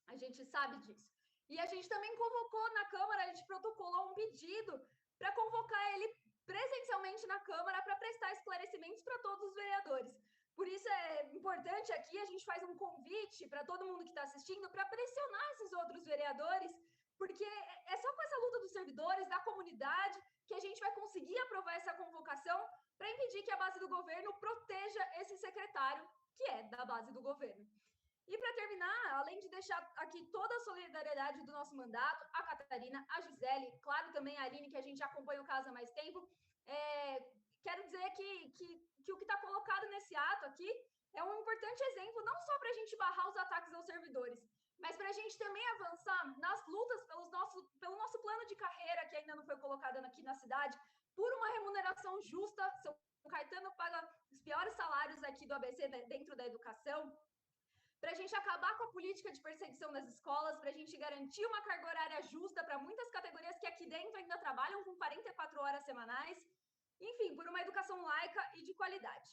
A gente sabe disso. E a gente também convocou na Câmara, a gente protocolou um pedido para convocar ele presencialmente na Câmara para prestar esclarecimentos para todos os vereadores. Por isso é importante aqui, a gente faz um convite para todo mundo que está assistindo para pressionar esses outros vereadores, porque é só com essa luta dos servidores, da comunidade, que a gente vai conseguir aprovar essa convocação para impedir que a base do governo proteja esse secretário, que é da base do governo. E para terminar, além de deixar aqui toda a solidariedade do nosso mandato, a Catarina, a Gisele, claro também a Aline, que a gente acompanha o caso há mais tempo, quero dizer que o que está colocado nesse ato aqui é um importante exemplo, não só para a gente barrar os ataques aos servidores, mas para a gente também avançar nas lutas pelo nosso plano de carreira, que ainda não foi colocado aqui na cidade, por uma remuneração justa. São Caetano paga os piores salários aqui do ABC dentro da educação, para a gente acabar com a política de perseguição nas escolas, para a gente garantir uma carga horária justa para muitas categorias que aqui dentro ainda trabalham com 44 horas semanais, enfim, por uma educação laica e de qualidade.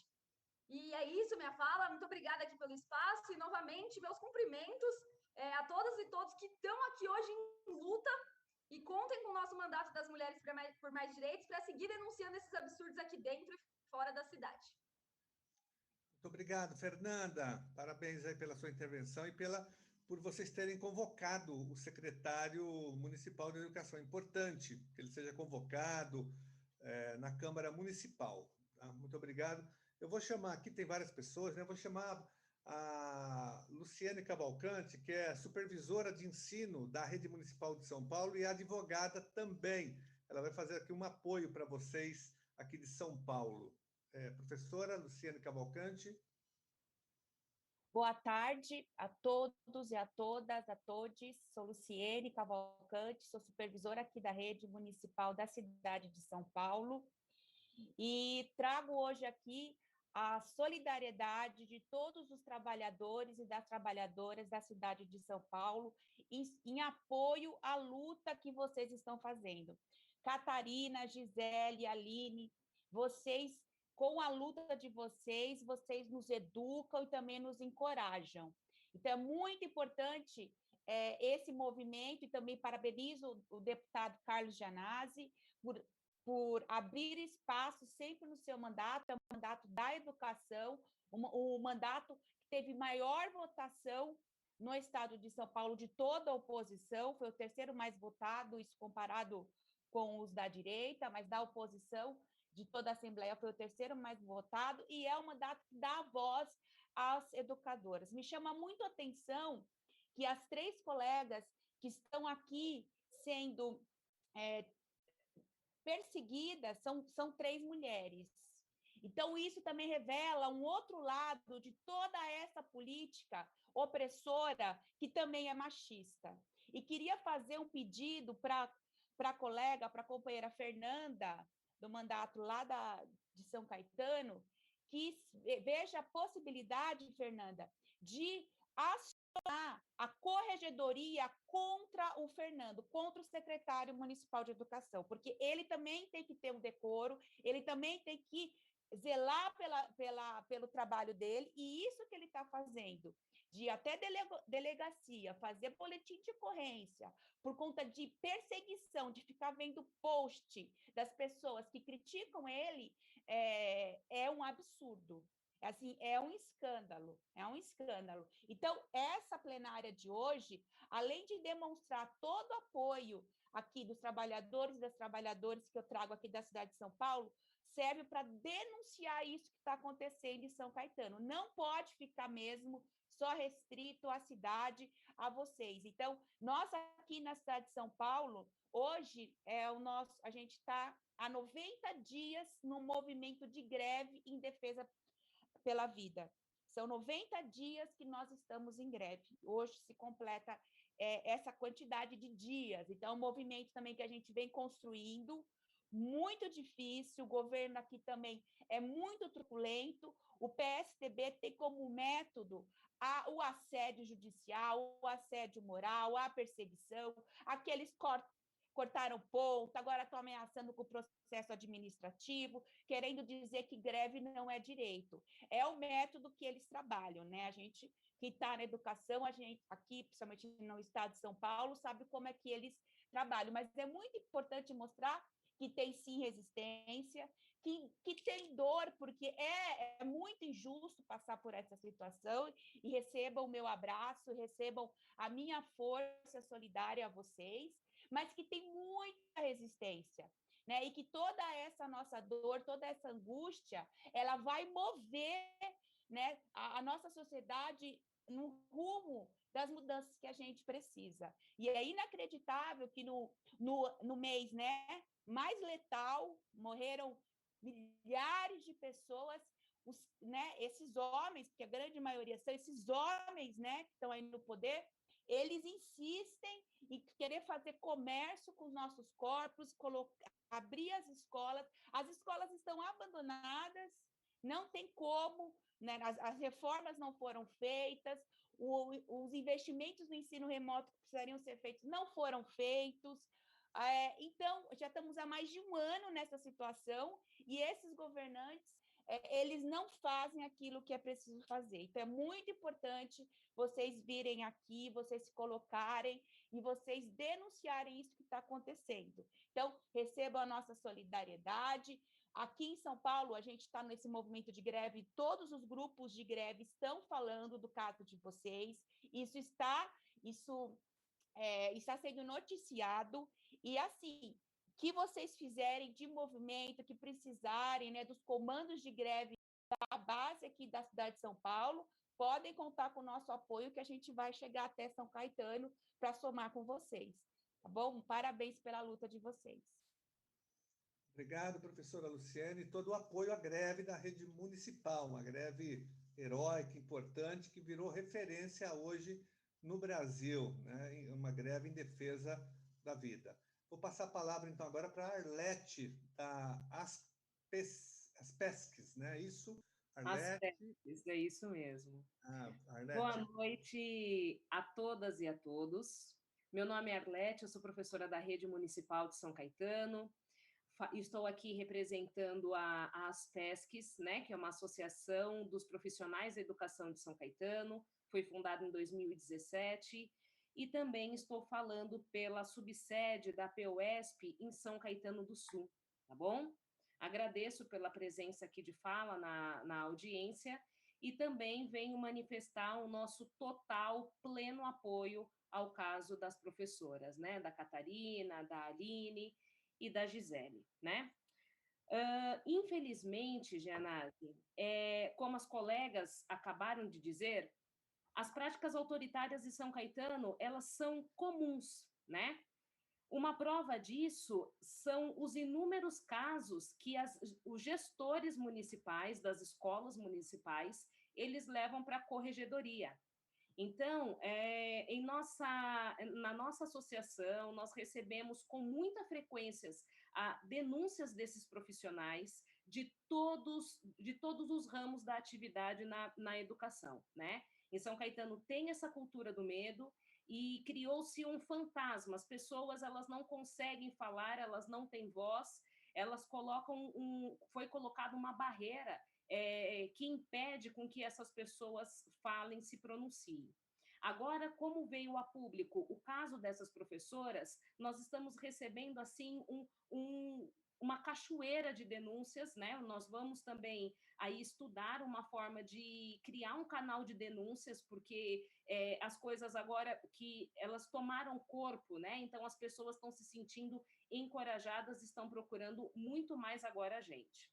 E é isso, minha fala. Muito obrigada aqui pelo espaço e, novamente, meus cumprimentos a todas e todos que estão aqui hoje em luta e contem com o nosso mandato das mulheres por mais direitos para seguir denunciando esses absurdos aqui dentro e fora da cidade. Muito obrigado, Fernanda. Parabéns aí pela sua intervenção e por vocês terem convocado o secretário municipal de educação. É importante que ele seja convocado na Câmara Municipal. Tá? Muito obrigado. Eu vou chamar aqui, tem várias pessoas, né? Eu vou chamar a Luciane Cavalcante, que é supervisora de ensino da Rede Municipal de São Paulo e advogada também. Ela vai fazer aqui um apoio para vocês aqui de São Paulo. Professora Luciane Cavalcante. Boa tarde a todos e a todas, a todos. Sou Luciene Cavalcante, sou supervisora aqui da Rede Municipal da cidade de São Paulo e trago hoje aqui a solidariedade de todos os trabalhadores e das trabalhadoras da cidade de São Paulo em apoio à luta que vocês estão fazendo. Catarina, Gisele, Aline, vocês, com a luta de vocês nos educam e também nos encorajam. Então, é muito importante esse movimento e também parabenizo o deputado Carlos Gianazzi por abrir espaço sempre no seu mandato, é o mandato da educação, o mandato que teve maior votação no estado de São Paulo de toda a oposição, foi o terceiro mais votado, isso comparado com os da direita, mas da oposição, de toda a Assembleia, foi o terceiro mais votado, e é um mandato que dá voz às educadoras. Me chama muito a atenção que as três colegas que estão aqui sendo perseguidas são três mulheres. Então, isso também revela um outro lado de toda essa política opressora, que também é machista. E queria fazer um pedido para a colega, para a companheira Fernanda, do mandato lá de São Caetano, que veja a possibilidade, Fernanda, de acionar a corregedoria contra o Fernando, contra o secretário municipal de educação, porque ele também tem que ter um decoro, ele também tem que zelar pelo trabalho dele, e isso que ele está fazendo, de até delegacia, fazer boletim de ocorrência, por conta de perseguição, de ficar vendo post das pessoas que criticam ele, é um absurdo. Assim, é um escândalo, é um escândalo. Então, essa plenária de hoje, além de demonstrar todo o apoio aqui dos trabalhadores e das trabalhadoras que eu trago aqui da cidade de São Paulo, serve para denunciar isso que está acontecendo em São Caetano. Não pode ficar mesmo só restrito à cidade, a vocês. Então, nós aqui na cidade de São Paulo, hoje a gente está há 90 dias no movimento de greve em defesa pela vida. São 90 dias que nós estamos em greve. Hoje se completa essa quantidade de dias. Então, é um movimento também que a gente vem construindo, muito difícil, o governo aqui também é muito truculento, o PSDB tem como método o assédio judicial, o assédio moral, a perseguição, aqueles cortaram ponto, agora estão ameaçando com o processo administrativo, querendo dizer que greve não é direito. É o método que eles trabalham, né? A gente que está na educação, a gente aqui, principalmente no estado de São Paulo, sabe como é que eles trabalham, mas é muito importante mostrar que tem sim resistência, que tem dor, porque é muito injusto passar por essa situação, e recebam o meu abraço, recebam a minha força solidária a vocês, mas que tem muita resistência, né? E que toda essa nossa dor, toda essa angústia, ela vai mover, né, a nossa sociedade no rumo das mudanças que a gente precisa. E é inacreditável que no mês, né, mais letal, morreram milhares de pessoas, né, esses homens, porque a grande maioria são esses homens, né, que estão aí no poder, eles insistem em querer fazer comércio com os nossos corpos, abrir as escolas estão abandonadas, não tem como, né, as reformas não foram feitas, os investimentos no ensino remoto que precisariam ser feitos não foram feitos. Então, já estamos há mais de um ano nessa situação e esses governantes, eles não fazem aquilo que é preciso fazer. Então, é muito importante vocês virem aqui, vocês se colocarem e vocês denunciarem isso que está acontecendo. Então, recebam a nossa solidariedade. Aqui em São Paulo, a gente está nesse movimento de greve, todos os grupos de greve estão falando do caso de vocês, isso está sendo noticiado, e assim, que vocês fizerem de movimento, que precisarem, né, dos comandos de greve da base aqui da cidade de São Paulo, podem contar com o nosso apoio, que a gente vai chegar até São Caetano para somar com vocês, tá bom? Parabéns pela luta de vocês. Obrigado, professora Luciene, todo o apoio à greve da rede municipal, uma greve heróica, importante, que virou referência hoje no Brasil, né? Uma greve em defesa da vida. Vou passar a palavra, então, agora para a Arlete, da Aspesques, né? Isso, Arlete? Aspesques, é isso mesmo. Arlete. Boa noite a todas e a todos. Meu nome é Arlete, eu sou professora da Rede Municipal de São Caetano. Estou aqui representando a Aspesques, né, que é uma associação dos profissionais da educação de São Caetano, foi fundada em 2017, e também estou falando pela subsede da POESP em São Caetano do Sul, tá bom? Agradeço pela presença aqui de fala na audiência e também venho manifestar o nosso total, pleno apoio ao caso das professoras, né, da Catarina, da Aline e da Gisele, né? Infelizmente, Gianazzi, como as colegas acabaram de dizer, as práticas autoritárias de São Caetano, elas são comuns, né? Uma prova disso são os inúmeros casos que os gestores municipais, das escolas municipais, eles levam para a corregedoria. Então, na nossa associação, nós recebemos com muita frequência denúncias desses profissionais de todos os ramos da atividade na educação, né? Em São Caetano tem essa cultura do medo e criou-se um fantasma. As pessoas, elas não conseguem falar, elas não têm voz, elas foi colocada uma barreira que impede com que essas pessoas falem, se pronunciem. Agora, como veio a público o caso dessas professoras, nós estamos recebendo, assim, uma cachoeira de denúncias, né? Nós vamos também aí estudar uma forma de criar um canal de denúncias, porque as coisas agora que elas tomaram corpo, né? Então, as pessoas estão se sentindo encorajadas, estão procurando muito mais agora a gente.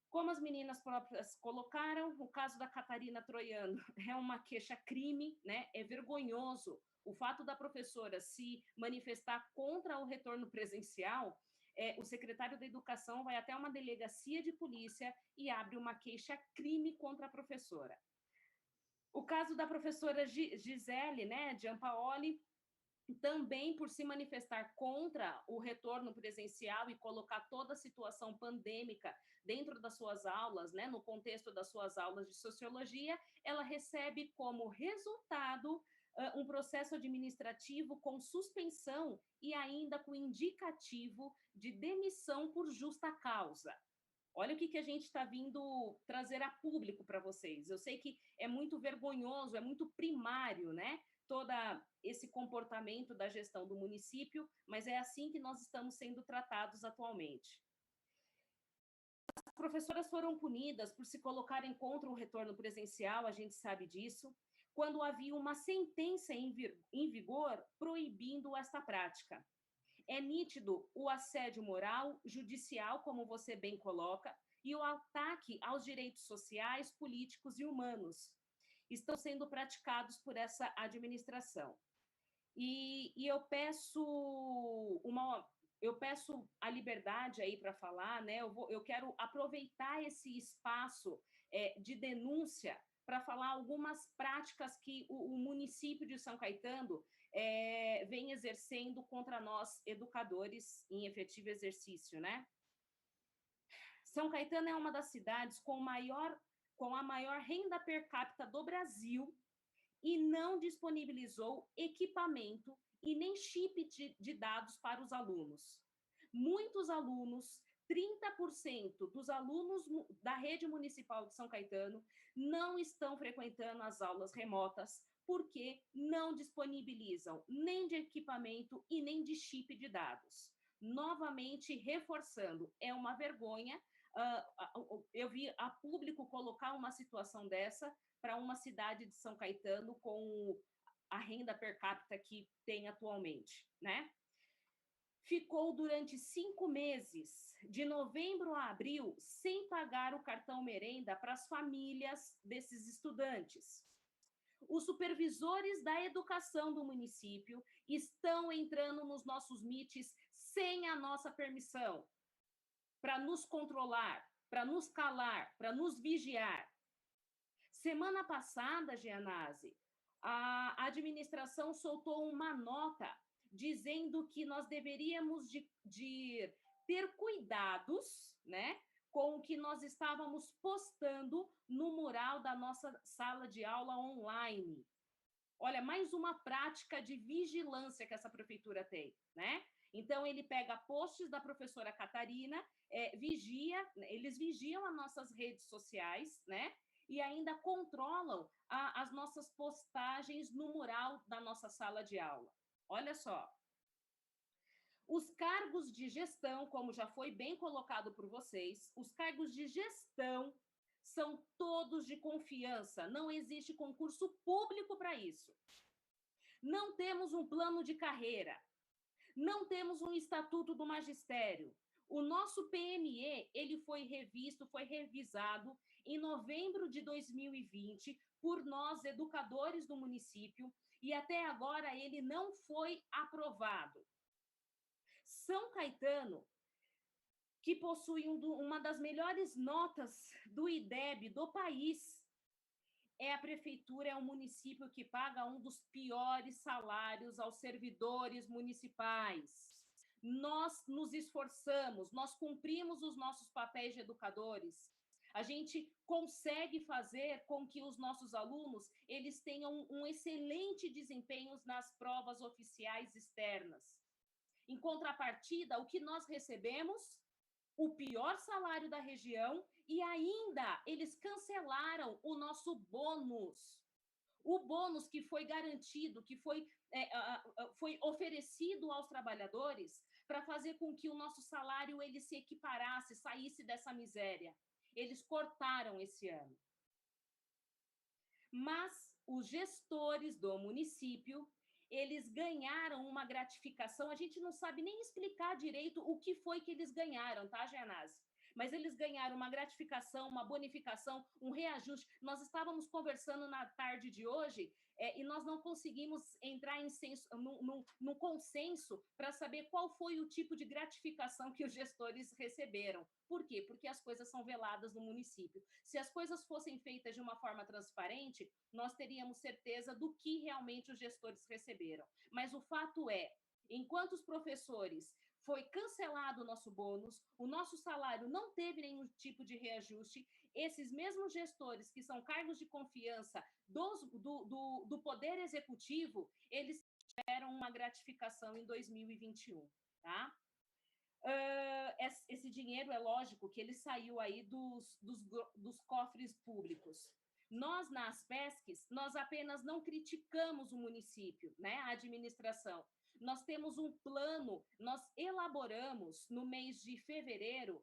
Como as meninas próprias colocaram, o caso da Catarina Troiano é uma queixa-crime, né? É vergonhoso o fato da professora se manifestar contra o retorno presencial. O secretário da Educação vai até uma delegacia de polícia e abre uma queixa-crime contra a professora. O caso da professora Gisele, né, Giampaoli, também por se manifestar contra o retorno presencial e colocar toda a situação pandêmica dentro das suas aulas, né, no contexto das suas aulas de sociologia, ela recebe como resultado um processo administrativo com suspensão e ainda com indicativo de demissão por justa causa. Olha o que a gente está vindo trazer a público para vocês. Eu sei que é muito vergonhoso, é muito primário, né? Todo esse comportamento da gestão do município, mas é assim que nós estamos sendo tratados atualmente. As professoras foram punidas por se colocarem contra o retorno presencial, a gente sabe disso, quando havia uma sentença em vigor proibindo esta prática. É nítido o assédio moral, judicial, como você bem coloca, e o ataque aos direitos sociais, políticos e humanos estão sendo praticados por essa administração. E eu peço a liberdade aí para falar, né? Eu quero aproveitar esse espaço de denúncia para falar algumas práticas que o município de São Caetano vem exercendo contra nós, educadores, em efetivo exercício, né? São Caetano é uma das cidades com a maior renda per capita do Brasil e não disponibilizou equipamento e nem chip de dados para os alunos. Muitos alunos, 30% dos alunos da rede municipal de São Caetano não estão frequentando as aulas remotas porque não disponibilizam nem de equipamento e nem de chip de dados. Novamente, reforçando, é uma vergonha. Eu vi a público colocar uma situação dessa para uma cidade de São Caetano com a renda per capita que tem atualmente, né? Ficou durante 5 meses, de novembro a abril, sem pagar o cartão merenda para as famílias desses estudantes. Os supervisores da educação do município estão entrando nos nossos meets sem a nossa permissão, para nos controlar, para nos calar, para nos vigiar. Semana passada, Gianazzi, a administração soltou uma nota dizendo que nós deveríamos de ter cuidados, né, com o que nós estávamos postando no mural da nossa sala de aula online. Olha, mais uma prática de vigilância que essa prefeitura tem, né? Então, ele pega posts da professora Catarina, eles vigiam as nossas redes sociais, né? E ainda controlam as nossas postagens no mural da nossa sala de aula. Olha só. Os cargos de gestão, como já foi bem colocado por vocês, os cargos de gestão são todos de confiança, não existe concurso público para isso. Não temos um plano de carreira, não temos um estatuto do magistério. O nosso PME, ele foi revisto, foi revisado em novembro de 2020 por nós, educadores do município, e até agora ele não foi aprovado. São Caetano, que possui uma das melhores notas do IDEB do país, a prefeitura, é um município que paga um dos piores salários aos servidores municipais. Nós nos esforçamos, nós cumprimos os nossos papéis de educadores. A gente consegue fazer com que os nossos alunos eles tenham um excelente desempenho nas provas oficiais externas. Em contrapartida, o que nós recebemos? O pior salário da região E ainda eles cancelaram o nosso bônus. O bônus que foi garantido, que foi oferecido aos trabalhadores para fazer com que o nosso salário ele se equiparasse, saísse dessa miséria. Eles cortaram esse ano. Mas os gestores do município, eles ganharam uma gratificação, a gente não sabe nem explicar direito o que foi que eles ganharam, tá, Gianazzi? Mas eles ganharam uma gratificação, uma bonificação, um reajuste. Nós estávamos conversando na tarde de hoje e nós não conseguimos entrar num consenso para saber qual foi o tipo de gratificação que os gestores receberam. Por quê? Porque as coisas são veladas no município. Se as coisas fossem feitas de uma forma transparente, nós teríamos certeza do que realmente os gestores receberam. Mas o fato é, enquanto os professores foi cancelado o nosso bônus, o nosso salário não teve nenhum tipo de reajuste, esses mesmos gestores que são cargos de confiança do Poder Executivo, eles tiveram uma gratificação em 2021, tá? Esse dinheiro, é lógico que ele saiu aí dos cofres públicos. Nós, na Aspesques, nós apenas não criticamos o município, né, a administração. Nós temos um plano, nós elaboramos no mês de fevereiro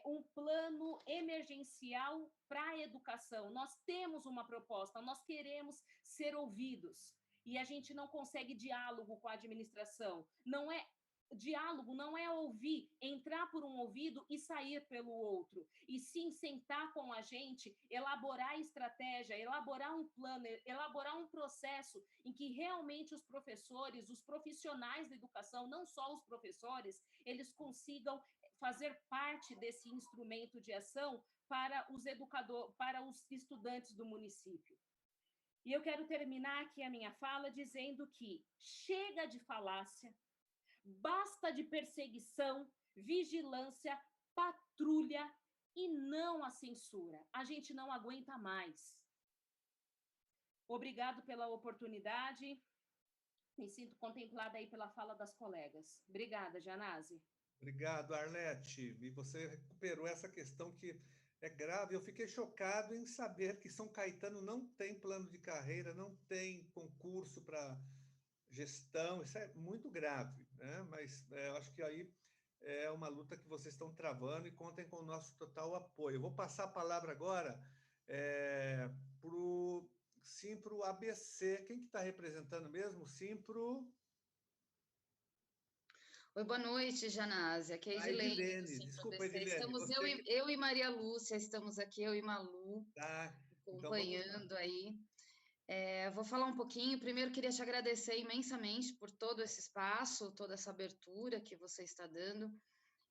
um plano emergencial para a educação. Nós temos uma proposta, nós queremos ser ouvidos e a gente não consegue diálogo com a administração. Diálogo não é ouvir, entrar por um ouvido e sair pelo outro, e sim sentar com a gente, elaborar estratégia, elaborar um plano, elaborar um processo em que realmente os professores, os profissionais da educação, não só os professores, eles consigam fazer parte desse instrumento de ação para os educadores, para os estudantes do município. E eu quero terminar aqui a minha fala dizendo que chega de falácia, basta de perseguição, vigilância, patrulha e não a censura. A gente não aguenta mais. Obrigado pela oportunidade. Me sinto contemplada aí pela fala das colegas. Obrigada, Gianazzi. Obrigado, Arlete. E você recuperou essa questão que é grave. Eu fiquei chocado em saber que São Caetano não tem plano de carreira, não tem concurso para gestão. Isso é muito grave, né? Mas eu acho que aí é uma luta que vocês estão travando e contem com o nosso total apoio. Eu vou passar a palavra agora para o Simpro ABC. Quem que está representando mesmo? Simpro... Oi, boa noite, Gianazzi. Aqui é a Edilene. Desculpa, Edilene. Estamos eu e Maria Lúcia, estamos aqui, eu e Malu, acompanhando então aí. Vou falar um pouquinho. Primeiro, queria te agradecer imensamente por todo esse espaço, toda essa abertura que você está dando,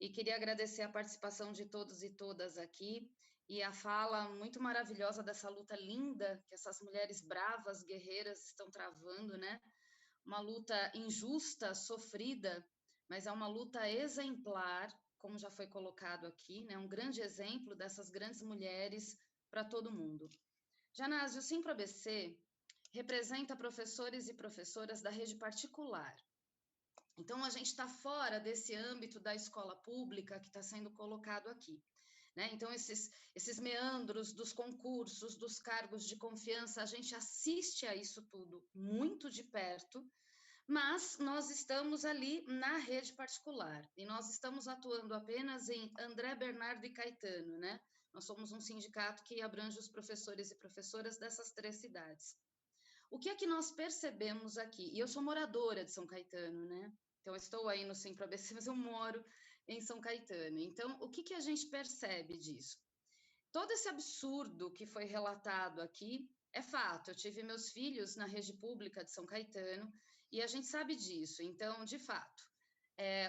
e queria agradecer a participação de todos e todas aqui, e a fala muito maravilhosa dessa luta linda que essas mulheres bravas, guerreiras estão travando, né? Uma luta injusta, sofrida, mas é uma luta exemplar, como já foi colocado aqui, né? Um grande exemplo dessas grandes mulheres para todo mundo. Gianazzi, o Simpro ABC representa professores e professoras da rede particular. Então, a gente está fora desse âmbito da escola pública que está sendo colocado aqui, né? Então, esses meandros dos concursos, dos cargos de confiança, a gente assiste a isso tudo muito de perto, mas nós estamos ali na rede particular, e nós estamos atuando apenas em André, Bernardo e Caetano, né? Nós somos um sindicato que abrange os professores e professoras dessas 3 cidades. O que é que nós percebemos aqui? E eu sou moradora de São Caetano, né? Então, eu estou aí no Simpro ABC, mas eu moro em São Caetano. Então, o que a gente percebe disso? Todo esse absurdo que foi relatado aqui é fato. Eu tive meus filhos na rede pública de São Caetano e a gente sabe disso. Então, de fato,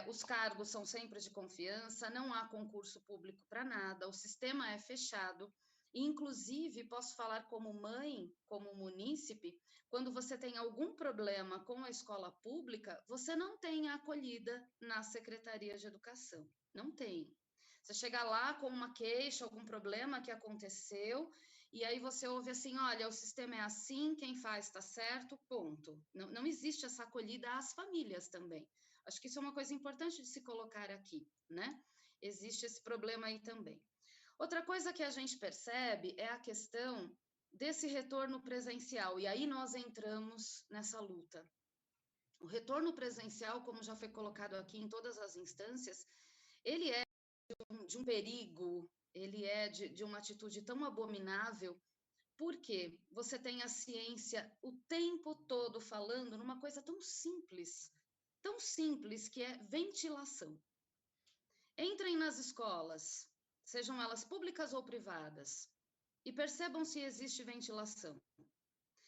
os cargos são sempre de confiança, não há concurso público para nada, o sistema é fechado. Inclusive, posso falar como mãe, como munícipe, quando você tem algum problema com a escola pública, você não tem a acolhida na Secretaria de Educação, não tem. Você chega lá com uma queixa, algum problema que aconteceu, e aí você ouve assim, olha, o sistema é assim, quem faz está certo, ponto. Não existe essa acolhida às famílias também. Acho que isso é uma coisa importante de se colocar aqui, né? Existe esse problema aí também. Outra coisa que a gente percebe é a questão desse retorno presencial, e aí nós entramos nessa luta. O retorno presencial, como já foi colocado aqui em todas as instâncias, ele é de um perigo, ele é de uma atitude tão abominável, porque você tem a ciência o tempo todo falando numa coisa tão simples que é ventilação. Entrem nas escolas, sejam elas públicas ou privadas, e percebam se existe ventilação.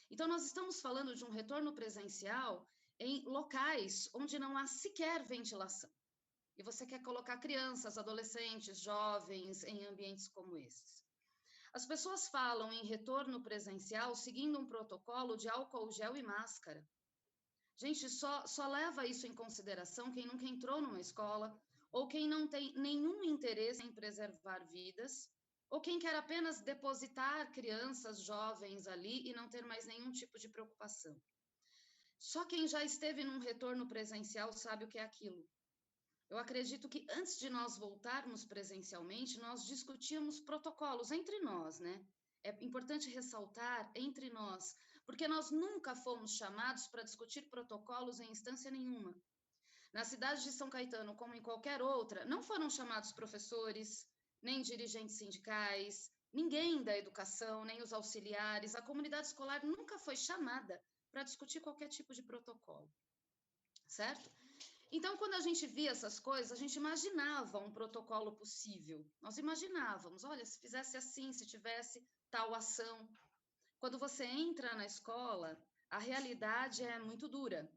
Então, nós estamos falando de um retorno presencial em locais onde não há sequer ventilação. E você quer colocar crianças, adolescentes, jovens em ambientes como esses. As pessoas falam em retorno presencial seguindo um protocolo de álcool gel e máscara. Gente, só leva isso em consideração quem nunca entrou numa escola, ou quem não tem nenhum interesse em preservar vidas, ou quem quer apenas depositar crianças, jovens ali e não ter mais nenhum tipo de preocupação. Só quem já esteve num retorno presencial sabe o que é aquilo. Eu acredito que antes de nós voltarmos presencialmente, nós discutíamos protocolos entre nós, né? É importante ressaltar entre nós, porque nós nunca fomos chamados para discutir protocolos em instância nenhuma. Na cidade de São Caetano, como em qualquer outra, não foram chamados professores, nem dirigentes sindicais, ninguém da educação, nem os auxiliares, a comunidade escolar nunca foi chamada para discutir qualquer tipo de protocolo, certo? Então, quando a gente via essas coisas, a gente imaginava um protocolo possível. Nós imaginávamos, olha, se fizesse assim, se tivesse tal ação. Quando você entra na escola, a realidade é muito dura.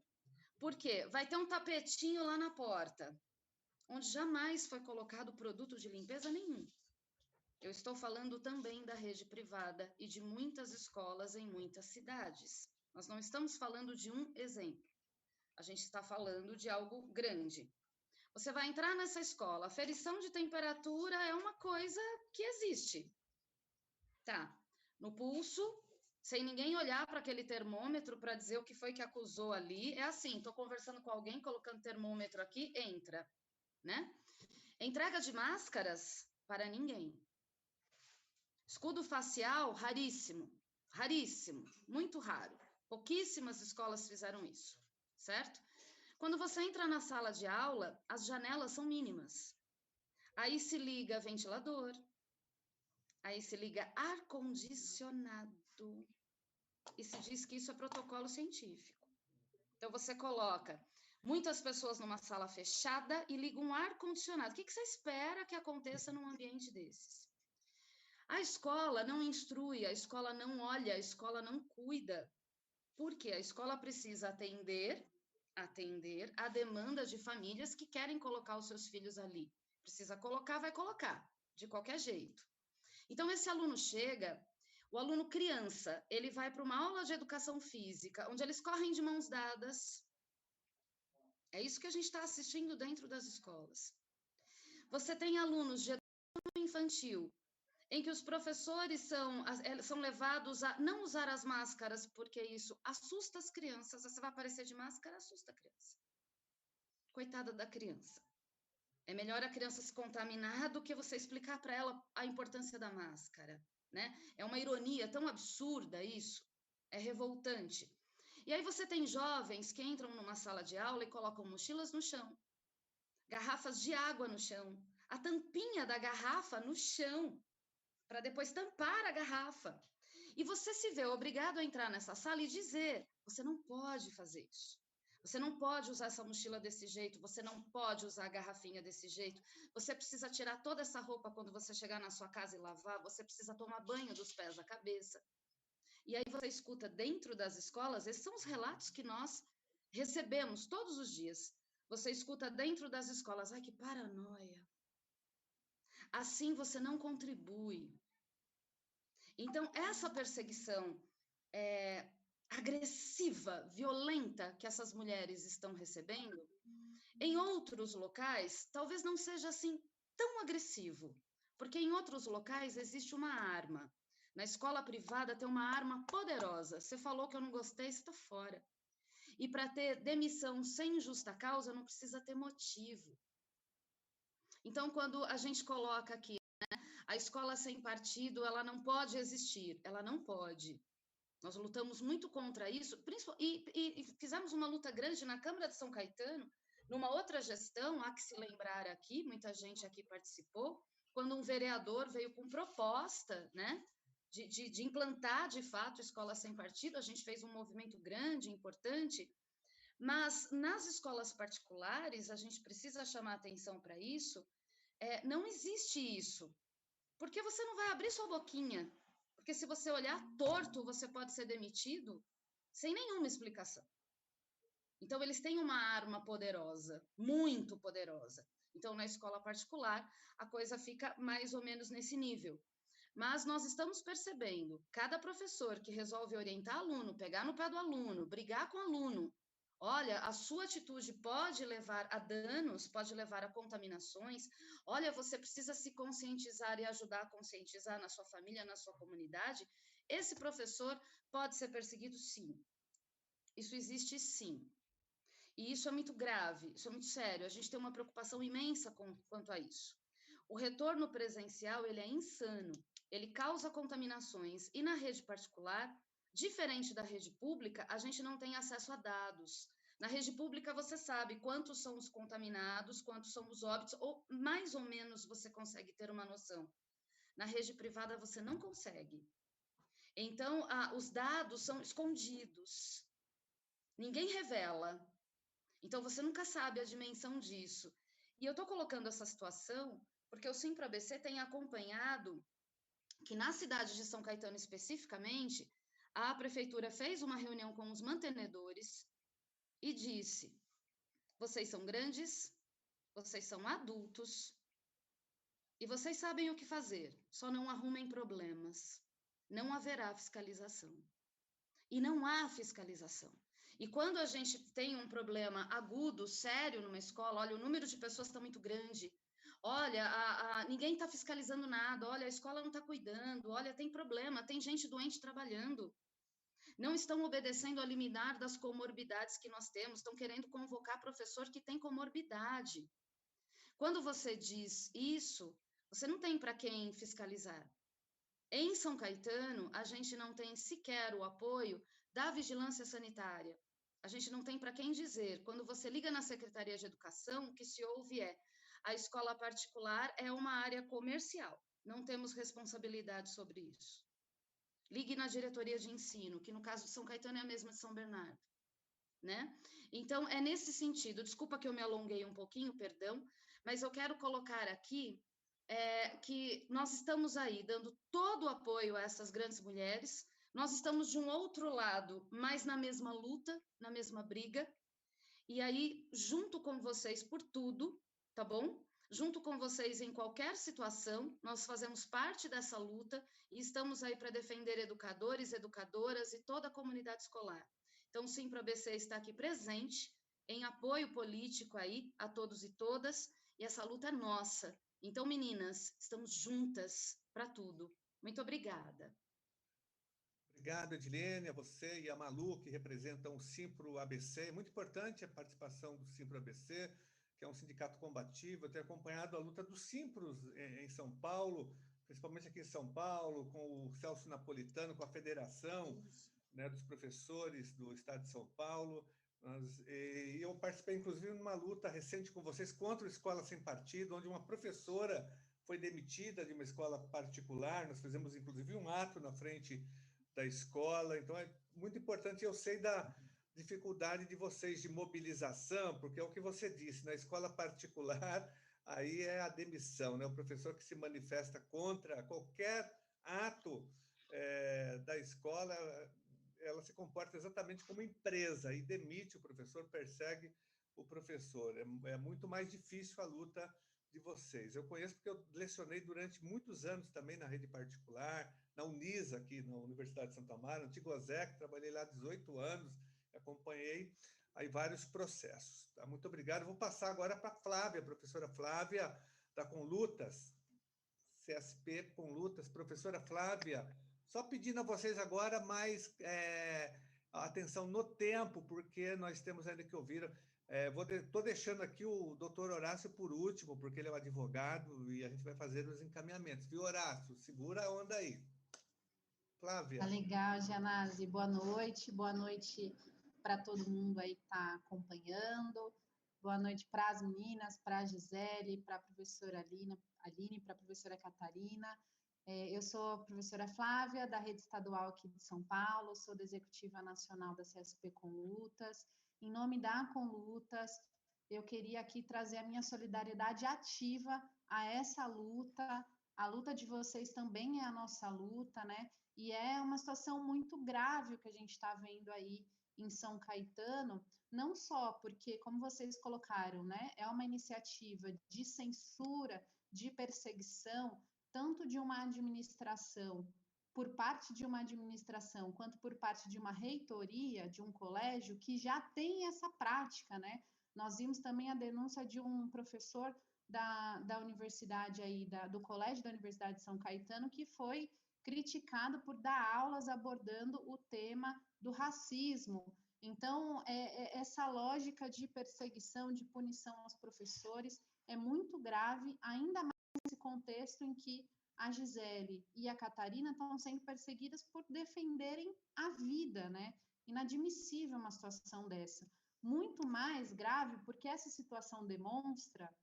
Por quê? Vai ter um tapetinho lá na porta, onde jamais foi colocado produto de limpeza nenhum. Eu estou falando também da rede privada e de muitas escolas em muitas cidades. Nós não estamos falando de um exemplo. A gente está falando de algo grande. Você vai entrar nessa escola, a aferição de temperatura é uma coisa que existe. Tá, no pulso, sem ninguém olhar para aquele termômetro para dizer o que foi que acusou ali, é assim, estou conversando com alguém, colocando termômetro aqui, entra, né? Entrega de máscaras, para ninguém. Escudo facial, raríssimo, raríssimo, muito raro. Pouquíssimas escolas fizeram isso. Certo? Quando você entra na sala de aula, as janelas são mínimas. Aí se liga ventilador, aí se liga ar-condicionado, e se diz que isso é protocolo científico. Então, você coloca muitas pessoas numa sala fechada e liga um ar-condicionado. O que você espera que aconteça num ambiente desses? A escola não instrui, a escola não olha, a escola não cuida. Porque a escola precisa atender a demanda de famílias que querem colocar os seus filhos ali. Precisa colocar, vai colocar, de qualquer jeito. Então, esse aluno chega, o aluno criança, ele vai para uma aula de educação física, onde eles correm de mãos dadas. É isso que a gente está assistindo dentro das escolas. Você tem alunos de educação infantil, em que os professores são levados a não usar as máscaras, porque isso assusta as crianças. Você vai aparecer de máscara, assusta a criança. Coitada da criança. É melhor a criança se contaminar do que você explicar para ela a importância da máscara, né? É uma ironia tão absurda isso, é revoltante. E aí você tem jovens que entram numa sala de aula e colocam mochilas no chão, garrafas de água no chão, a tampinha da garrafa no chão, para depois tampar a garrafa. E você se vê obrigado a entrar nessa sala e dizer, você não pode fazer isso. Você não pode usar essa mochila desse jeito, você não pode usar a garrafinha desse jeito, você precisa tirar toda essa roupa quando você chegar na sua casa e lavar, você precisa tomar banho dos pés à cabeça. E aí você escuta dentro das escolas, esses são os relatos que nós recebemos todos os dias. Você escuta dentro das escolas, ai que paranoia. Assim você não contribui. Então, essa perseguição agressiva, violenta que essas mulheres estão recebendo, em outros locais, talvez não seja assim tão agressivo, porque em outros locais existe uma arma. Na escola privada tem uma arma poderosa. Você falou que eu não gostei, você está fora. E para ter demissão sem justa causa, não precisa ter motivo. Então, quando a gente coloca aqui, né, A escola sem partido, ela não pode existir, ela não pode. Nós lutamos muito contra isso, e fizemos uma luta grande na Câmara de São Caetano, numa outra gestão, há que se lembrar aqui, muita gente aqui participou, quando um vereador veio com proposta, né, de implantar, de fato, escola sem partido. A gente fez um movimento grande, importante, mas nas escolas particulares, a gente precisa chamar atenção para isso, não existe isso, porque você não vai abrir sua boquinha, porque se você olhar torto, você pode ser demitido sem nenhuma explicação. Então, eles têm uma arma poderosa, muito poderosa. Então, na escola particular, a coisa fica mais ou menos nesse nível. Mas nós estamos percebendo, cada professor que resolve orientar aluno, pegar no pé do aluno, brigar com o aluno, olha, a sua atitude pode levar a danos, pode levar a contaminações. Olha, você precisa se conscientizar e ajudar a conscientizar na sua família, na sua comunidade. Esse professor pode ser perseguido, sim. Isso existe, sim. E isso é muito grave, isso é muito sério. A gente tem uma preocupação imensa quanto a isso. O retorno presencial, ele é insano. Ele causa contaminações. E na rede particular, diferente da rede pública, a gente não tem acesso a dados. Na rede pública, você sabe quantos são os contaminados, quantos são os óbitos, ou mais ou menos você consegue ter uma noção. Na rede privada, você não consegue. Então, os dados são escondidos. Ninguém revela. Então, você nunca sabe a dimensão disso. E eu estou colocando essa situação porque o Simpro-ABC tem acompanhado que na cidade de São Caetano especificamente, a prefeitura fez uma reunião com os mantenedores e disse: vocês são grandes, vocês são adultos e vocês sabem o que fazer, só não arrumem problemas. Não haverá fiscalização. E não há fiscalização. E quando a gente tem um problema agudo, sério numa escola, olha, o número de pessoas está muito grande, olha, ninguém está fiscalizando nada, olha, a escola não está cuidando, olha, tem problema, tem gente doente trabalhando, não estão obedecendo ao liminar das comorbidades que nós temos, estão querendo convocar professor que tem comorbidade. Quando você diz isso, você não tem para quem fiscalizar. Em São Caetano, a gente não tem sequer o apoio da vigilância sanitária. A gente não tem para quem dizer. Quando você liga na Secretaria de Educação, o que se ouve é: a escola particular é uma área comercial, não temos responsabilidade sobre isso. Ligue na diretoria de ensino, que no caso de São Caetano é a mesma de São Bernardo, né? Então, é nesse sentido. Desculpa que eu me alonguei um pouquinho, perdão, mas eu quero colocar aqui que nós estamos aí dando todo o apoio a essas grandes mulheres. Nós estamos de um outro lado, mas na mesma luta, na mesma briga, e aí, junto com vocês por tudo, tá bom? Junto com vocês em qualquer situação, nós fazemos parte dessa luta e estamos aí para defender educadores, educadoras e toda a comunidade escolar. Então, o Simpro-ABC está aqui presente, em apoio político aí a todos e todas, e essa luta é nossa. Então, meninas, estamos juntas para tudo. Muito obrigada. Obrigado, Edilene, a você e a Malu, que representam o Simpro-ABC. É muito importante a participação do Simpro-ABC, que é um sindicato combativo. Eu tenho acompanhado a luta dos Simpros em São Paulo, principalmente aqui em São Paulo, com o Celso Napolitano, com a Federação, né, dos Professores do Estado de São Paulo. E eu participei, inclusive, numa luta recente com vocês contra a escola sem partido, onde uma professora foi demitida de uma escola particular. Nós fizemos, inclusive, um ato na frente da escola. Então, é muito importante. Eu sei da dificuldade de vocês de mobilização, porque é o que você disse, na escola particular, aí é a demissão, né? O professor que se manifesta contra qualquer ato da escola, ela se comporta exatamente como empresa e demite o professor, persegue o professor. É muito mais difícil a luta de vocês. Eu conheço porque eu lecionei durante muitos anos também na rede particular, na Unisa, aqui na Universidade de Santo Amaro, antigo OSEC, trabalhei lá 18 anos, acompanhei aí vários processos. Tá? Muito obrigado. Vou passar agora para a Flávia, a professora Flávia, da Conlutas, CSP Conlutas. Professora Flávia, só pedindo a vocês agora mais a atenção no tempo, porque nós temos ainda que ouvir. Estou deixando aqui o doutor Horácio por último, porque ele é um advogado e a gente vai fazer os encaminhamentos. Viu, Horácio? Segura a onda aí. Flávia. Tá legal, Gianazzi. Boa noite para todo mundo aí que está acompanhando. Boa noite para as meninas, para a Gisele, para a professora Aline, para a professora Catarina. Eu sou a professora Flávia, da Rede Estadual aqui de São Paulo, sou da Executiva Nacional da CSP Conlutas. Em nome da Conlutas, eu queria aqui trazer a minha solidariedade ativa a essa luta. A luta de vocês também é a nossa luta, né? E é uma situação muito grave o que a gente está vendo aí em São Caetano, não só porque, como vocês colocaram, né, é uma iniciativa de censura, de perseguição, tanto de uma administração, por parte de uma administração, quanto por parte de uma reitoria, de um colégio, que já tem essa prática, né? Nós vimos também a denúncia de um professor da universidade aí, do colégio da Universidade de São Caetano, que foi criticado por dar aulas abordando o tema do racismo. Então, essa lógica de perseguição, de punição aos professores é muito grave, ainda mais nesse contexto em que a Gisele e a Catarina estão sendo perseguidas por defenderem a vida, né? Inadmissível uma situação dessa. Muito mais grave porque essa situação demonstra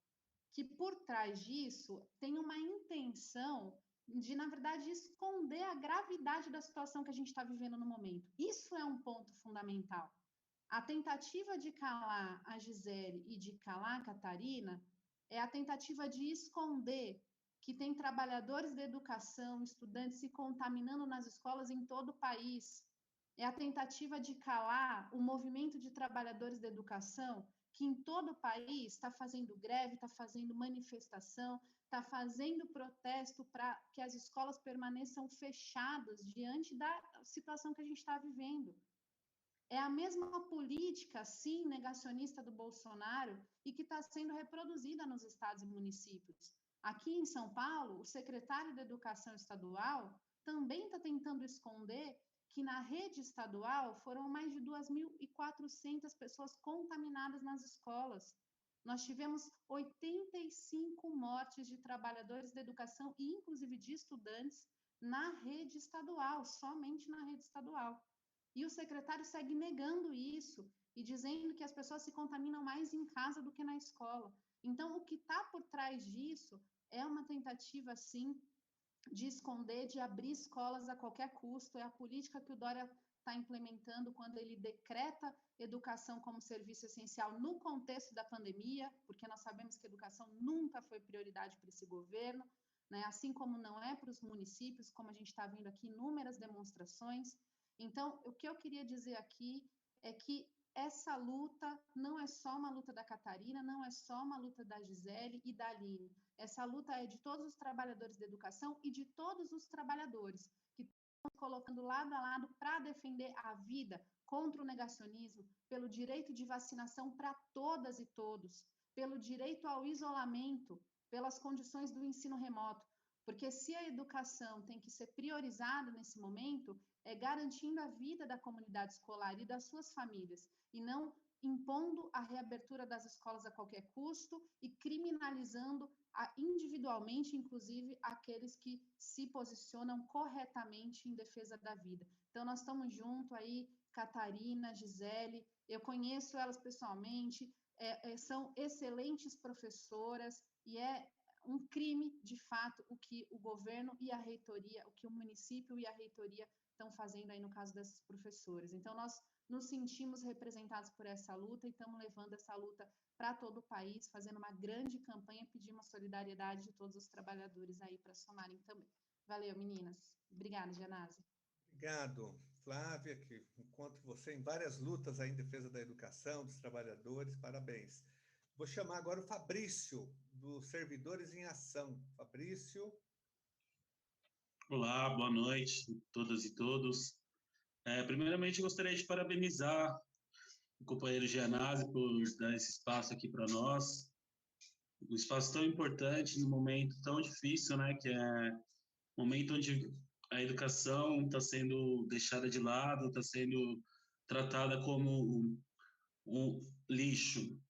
que por trás disso tem uma intenção de, na verdade, esconder a gravidade da situação que a gente está vivendo no momento. Isso é um ponto fundamental. A tentativa de calar a Gisele e de calar a Catarina é a tentativa de esconder que tem trabalhadores da educação, estudantes se contaminando nas escolas em todo o país. É a tentativa de calar o movimento de trabalhadores da educação, que em todo o país está fazendo greve, está fazendo manifestação, está fazendo protesto para que as escolas permaneçam fechadas diante da situação que a gente está vivendo. É a mesma política, sim, negacionista do Bolsonaro e que está sendo reproduzida nos estados e municípios. Aqui em São Paulo, o secretário da Educação Estadual também está tentando esconder que na rede estadual foram mais de 2.400 pessoas contaminadas nas escolas. Nós tivemos 85 mortes de trabalhadores da educação e, inclusive, de estudantes na rede estadual, somente na rede estadual. E o secretário segue negando isso e dizendo que as pessoas se contaminam mais em casa do que na escola. Então, o que está por trás disso é uma tentativa, sim, de esconder, de abrir escolas a qualquer custo. É a política que o Dória está implementando quando ele decreta educação como serviço essencial no contexto da pandemia, porque nós sabemos que a educação nunca foi prioridade para esse governo, né? Assim como não é para os municípios, como a gente está vendo aqui inúmeras demonstrações. Então, o que eu queria dizer aqui é que essa luta não é só uma luta da Catarina, não é só uma luta da Gisele e da Aline. Essa luta é de todos os trabalhadores da educação e de todos os trabalhadores que estão colocando lado a lado para defender a vida, contra o negacionismo, pelo direito de vacinação para todas e todos, pelo direito ao isolamento, pelas condições do ensino remoto. Porque se a educação tem que ser priorizada nesse momento, é garantindo a vida da comunidade escolar e das suas famílias, e não impondo a reabertura das escolas a qualquer custo e criminalizando individualmente, inclusive, aqueles que se posicionam corretamente em defesa da vida. Então, nós estamos juntos aí, Catarina, Gisele, eu conheço elas pessoalmente, são excelentes professoras, e é um crime, de fato, o que o governo e a reitoria, o que o município e a reitoria estão fazendo aí no caso dessas professoras. Então, nós nos sentimos representados por essa luta e estamos levando essa luta para todo o país, fazendo uma grande campanha, pedimos solidariedade de todos os trabalhadores aí para somarem também. Valeu, meninas. Obrigada, Gianazzi. Obrigado, Flávia, que encontro você em várias lutas aí em defesa da educação, dos trabalhadores, parabéns. Vou chamar agora o Fabrício, dos Servidores em Ação. Fabrício. Olá, boa noite a todas e todos. Primeiramente, gostaria de parabenizar o companheiro Gianazzi por dar esse espaço aqui para nós. Um espaço tão importante, num momento tão difícil, né, que é um momento onde a educação está sendo deixada de lado, está tratada como um lixo.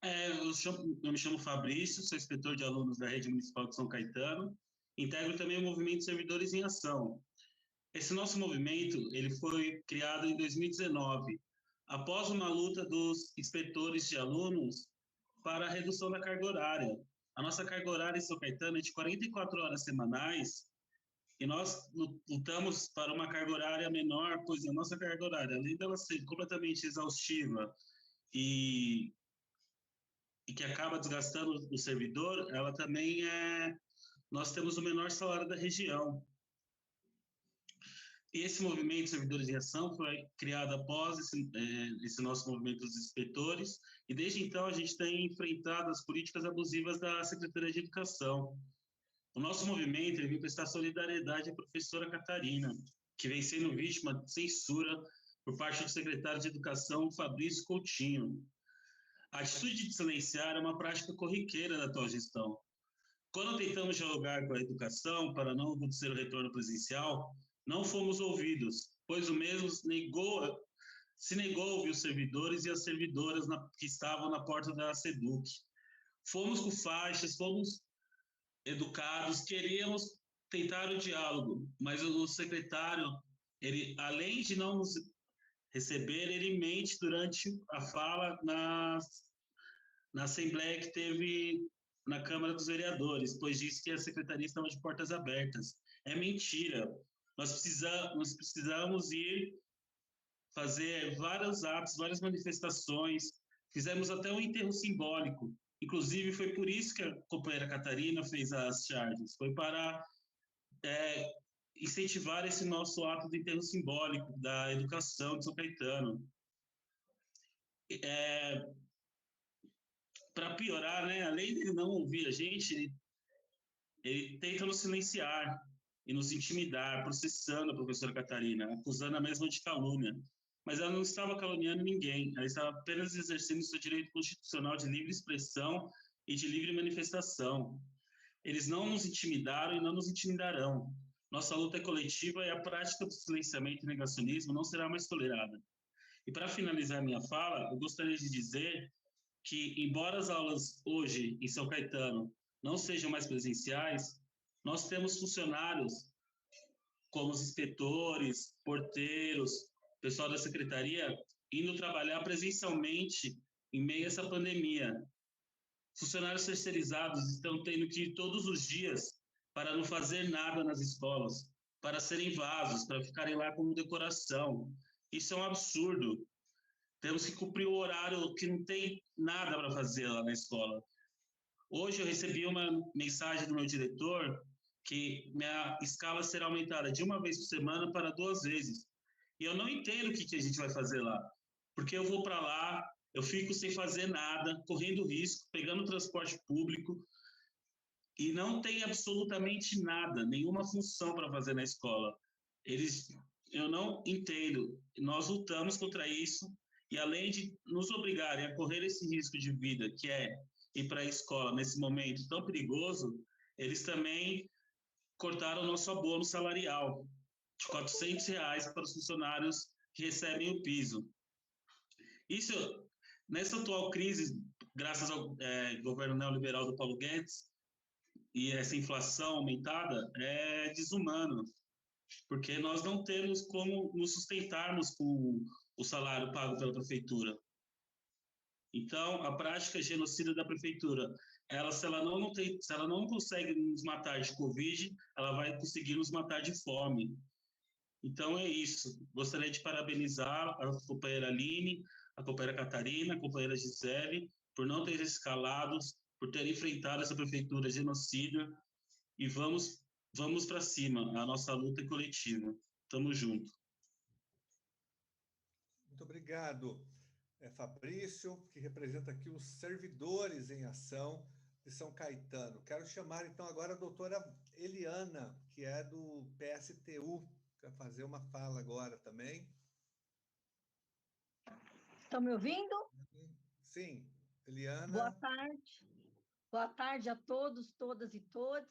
Eu me chamo Fabrício, sou inspetor de alunos da Rede Municipal de São Caetano, integro também o movimento Servidores em Ação. Esse nosso movimento ele foi criado em 2019, após uma luta dos inspetores de alunos para a redução da carga horária. A nossa carga horária em São Caetano é de 44 horas semanais, e nós lutamos para uma carga horária menor, pois a nossa carga horária, além dela ser completamente exaustiva e que acaba desgastando o servidor, ela também nós temos o menor salário da região. E esse movimento Servidores em Ação foi criado após esse nosso movimento dos inspetores, e desde então a gente tem enfrentado as políticas abusivas da Secretaria de Educação. O nosso movimento veio prestar solidariedade à professora Catarina, que vem sendo vítima de censura por parte do secretário de Educação, Fabrício Coutinho. A atitude de silenciar é uma prática corriqueira da atual gestão. Quando tentamos dialogar com a educação para não acontecer o retorno presencial, não fomos ouvidos, pois o mesmo se negou a ouvir os servidores e as servidoras que estavam na porta da SEDUC. Fomos com faixas, fomos educados, queríamos tentar o diálogo, mas o secretário, ele, além de não nos receber, ele mente durante a fala na assembleia que teve na Câmara dos Vereadores, pois disse que a secretaria estava de portas abertas. É mentira. Nós precisamos ir fazer vários atos, várias manifestações, fizemos até um enterro simbólico. Inclusive, foi por isso que a companheira Catarina fez as charges, foi para incentivar esse nosso ato de enterro simbólico da educação de São Caetano. Para piorar, né, além de não ouvir a gente, ele tenta nos silenciar e nos intimidar, processando a professora Catarina, acusando a mesma de calúnia. Mas ela não estava caluniando ninguém, ela estava apenas exercendo seu direito constitucional de livre expressão e de livre manifestação. Eles não nos intimidaram e não nos intimidarão. Nossa luta é coletiva e a prática do silenciamento e negacionismo não será mais tolerada. E para finalizar minha fala, eu gostaria de dizer que, embora as aulas hoje em São Caetano não sejam mais presenciais, nós temos funcionários como os inspetores, porteiros, pessoal da secretaria, indo trabalhar presencialmente em meio a essa pandemia. Funcionários terceirizados estão tendo que ir todos os dias para não fazer nada nas escolas, para serem vasos, para ficarem lá como decoração. Isso é um absurdo. Temos que cumprir o horário que não tem nada para fazer lá na escola. Hoje eu recebi uma mensagem do meu diretor que minha escala será aumentada de uma vez por semana para 2 vezes. E eu não entendo o que a gente vai fazer lá. Porque eu vou para lá, eu fico sem fazer nada, correndo risco, pegando transporte público, e não tem absolutamente nada, nenhuma função para fazer na escola. Eu não entendo. Nós lutamos contra isso, e além de nos obrigarem a correr esse risco de vida, que é ir para a escola nesse momento tão perigoso, eles também cortaram o nosso abono salarial de R$400 para os funcionários que recebem o piso. Isso, nessa atual crise, graças ao governo neoliberal do Paulo Guedes, e essa inflação aumentada, é desumano, porque nós não temos como nos sustentarmos com o salário pago pela prefeitura. Então, a prática genocida da prefeitura, se ela não consegue nos matar de Covid, ela vai conseguir nos matar de fome. Então, é isso. Gostaria de parabenizar a companheira Aline, a companheira Catarina, a companheira Gisele, por não terem escalado, por terem enfrentado essa prefeitura genocida, e vamos para cima. A nossa luta é coletiva. Tamo junto. Muito obrigado, Fabrício, que representa aqui os Servidores em Ação de São Caetano. Quero chamar, então, agora a doutora Eliana, que é do PSTU, que vai fazer uma fala agora também. Estão me ouvindo? Sim, Eliana. Boa tarde. Boa tarde a todos, todas e todos.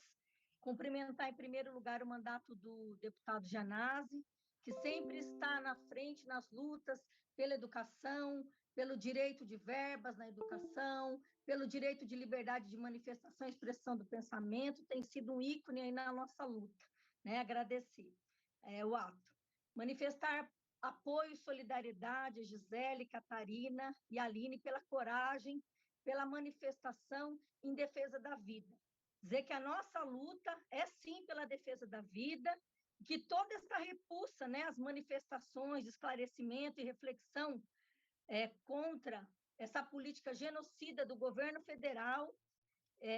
Cumprimentar, em primeiro lugar, o mandato do deputado Janazzi, que sempre está na frente nas lutas pela educação, pelo direito de verbas na educação, pelo direito de liberdade de manifestação e expressão do pensamento, tem sido um ícone aí na nossa luta, né? Agradecer o ato. Manifestar apoio e solidariedade a Gisele, Catarina e Aline pela coragem, pela manifestação em defesa da vida. Dizer que a nossa luta é, sim, pela defesa da vida, que toda essa repulsa, né, as manifestações de esclarecimento e reflexão contra essa política genocida do governo federal,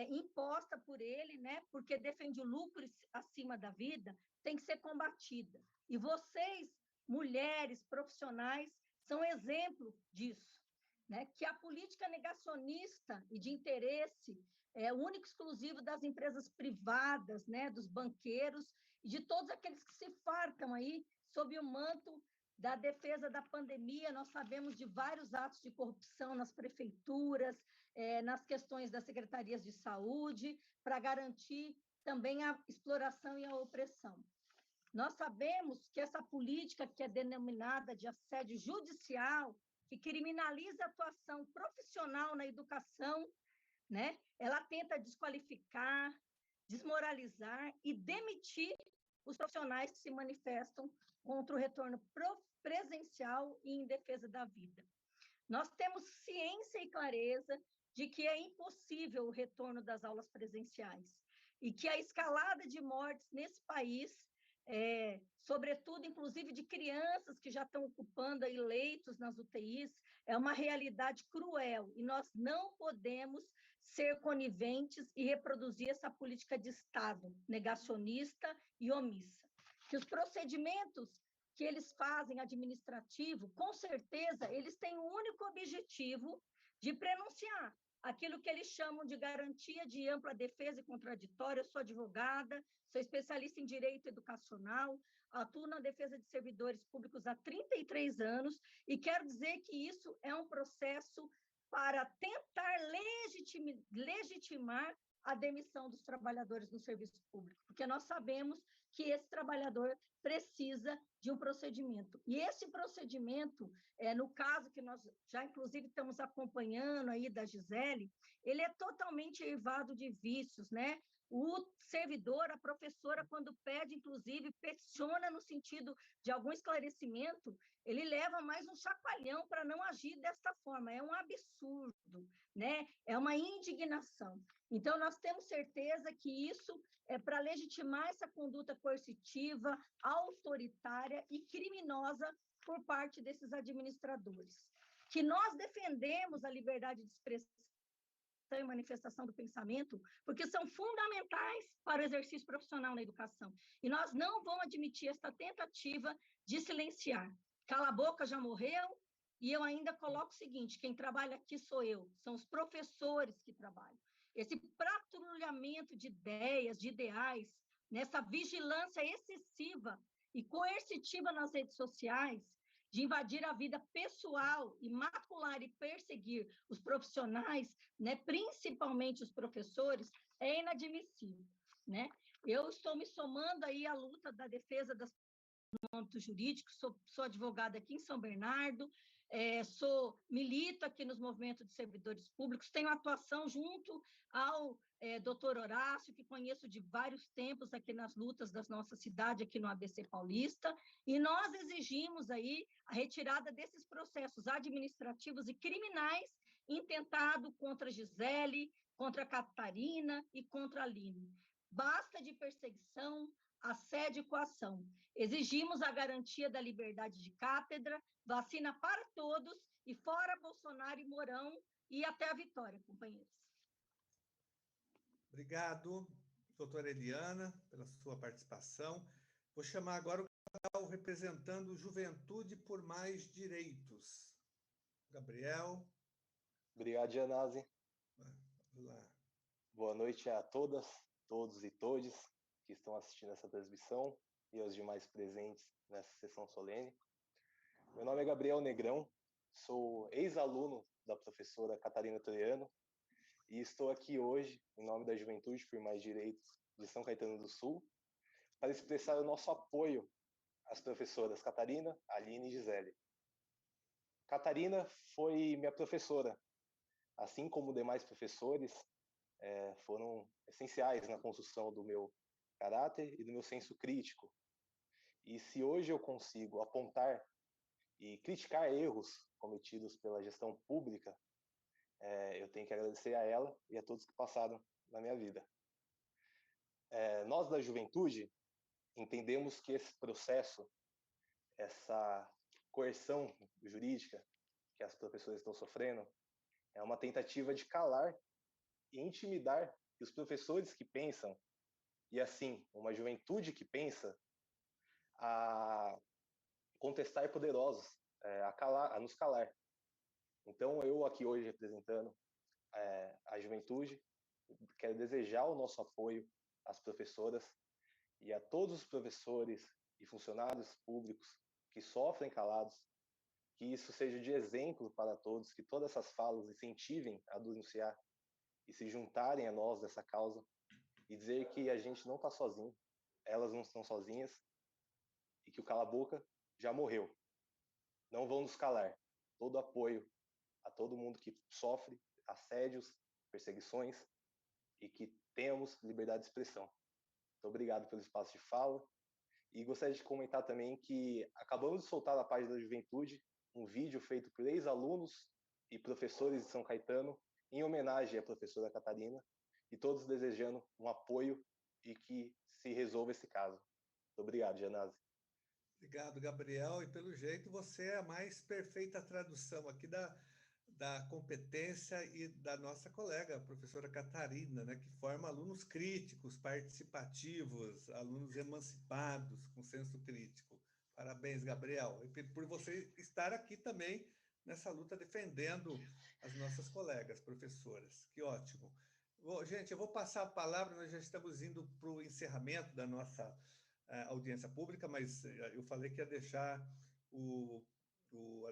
imposta por ele, né, porque defende o lucro acima da vida, tem que ser combatida. E vocês, mulheres profissionais, são exemplo disso, né, que a política negacionista e de interesse único e exclusivo das empresas privadas, né, dos banqueiros e de todos aqueles que se fartam aí sob o manto da defesa da pandemia. Nós sabemos de vários atos de corrupção nas prefeituras, nas questões das secretarias de saúde, para garantir também a exploração e a opressão. Nós sabemos que essa política que é denominada de assédio judicial, que criminaliza a atuação profissional na educação, né, ela tenta desqualificar, desmoralizar e demitir os profissionais que se manifestam contra o retorno presencial e em defesa da vida. Nós temos ciência e clareza de que é impossível o retorno das aulas presenciais e que a escalada de mortes nesse país, sobretudo, inclusive, de crianças que já estão ocupando aí leitos nas UTIs, é uma realidade cruel e nós não podemos ser coniventes e reproduzir essa política de Estado negacionista e omissa. Que os procedimentos que eles fazem administrativo, com certeza, eles têm o único objetivo de prenunciar aquilo que eles chamam de garantia de ampla defesa e contraditória. Eu sou advogada, sou especialista em direito educacional, atuo na defesa de servidores públicos há 33 anos e quero dizer que isso é um processo para tentar legitimar a demissão dos trabalhadores no serviço público, porque nós sabemos que esse trabalhador precisa de um procedimento. E esse procedimento, no caso que nós já, inclusive, estamos acompanhando aí da Gisele, ele é totalmente eivado de vícios, né? O servidor, a professora, quando pede, inclusive, peticiona no sentido de algum esclarecimento, ele leva mais um chacoalhão para não agir desta forma. É um absurdo, né? É uma indignação. Então, nós temos certeza que isso é para legitimar essa conduta coercitiva, autoritária e criminosa por parte desses administradores. Que nós defendemos a liberdade de expressão e manifestação do pensamento, porque são fundamentais para o exercício profissional na educação. E nós não vamos admitir essa tentativa de silenciar. Cala a boca já morreu, e eu ainda coloco o seguinte, quem trabalha aqui sou eu, são os professores que trabalham. Esse patrulhamento de ideias, de ideais, nessa vigilância excessiva e coercitiva nas redes sociais, de invadir a vida pessoal e macular e perseguir os profissionais, né, principalmente os professores, é inadmissível, né? Eu estou me somando aí à luta da defesa do âmbito jurídico, sou advogada aqui em São Bernardo, milito aqui nos movimentos de servidores públicos, tenho atuação junto ao doutor Horácio, que conheço de vários tempos aqui nas lutas da nossa cidade, aqui no ABC Paulista, e nós exigimos aí a retirada desses processos administrativos e criminais intentado contra a Gisele, contra a Catarina e contra a Aline. Basta de perseguição, assédio e coação. Exigimos a garantia da liberdade de cátedra, vacina para todos e fora Bolsonaro e Mourão e até a vitória, companheiros. Obrigado, doutora Eliana, pela sua participação. Vou chamar agora o representando Juventude por Mais Direitos. Gabriel. Obrigado, Gianazzi. Vamos lá. Boa noite a todas, todos e todes que estão assistindo essa transmissão e aos demais presentes nessa sessão solene. Meu nome é Gabriel Negrão, sou ex-aluno da professora Catarina Troiano e estou aqui hoje, em nome da Juventude por Mais Direitos de São Caetano do Sul, para expressar o nosso apoio as professoras Catarina, Aline e Gisele. Catarina foi minha professora, assim como demais professores, foram essenciais na construção do meu caráter e do meu senso crítico. E se hoje eu consigo apontar e criticar erros cometidos pela gestão pública, eu tenho que agradecer a ela e a todos que passaram na minha vida. Nós da juventude entendemos que esse processo, essa coerção jurídica que as professoras estão sofrendo, é uma tentativa de calar e intimidar os professores que pensam, e assim, uma juventude que pensa, a contestar poderosos, a nos calar. Então, eu aqui hoje representando a juventude, quero desejar o nosso apoio às professoras e a todos os professores e funcionários públicos que sofrem calados, que isso seja de exemplo para todos, que todas essas falas incentivem a denunciar e se juntarem a nós dessa causa e dizer que a gente não está sozinho, elas não estão sozinhas e que o cala-boca já morreu. Não vão nos calar. Todo apoio a todo mundo que sofre assédios, perseguições e que tenhamos liberdade de expressão. Muito obrigado pelo espaço de fala e gostaria de comentar também que acabamos de soltar na página da Juventude um vídeo feito por ex-alunos e professores de São Caetano em homenagem à professora Catarina e todos desejando um apoio e que se resolva esse caso. Muito obrigado, Janazzi. Obrigado, Gabriel. E pelo jeito você é a mais perfeita tradução aqui da competência e da nossa colega, a professora Catarina, né, que forma alunos críticos, participativos, alunos emancipados, com senso crítico. Parabéns, Gabriel. E por você estar aqui também nessa luta defendendo as nossas colegas professoras. Que ótimo. Bom, gente, eu vou passar a palavra, nós já estamos indo para o encerramento da nossa audiência pública, mas eu falei que ia deixar o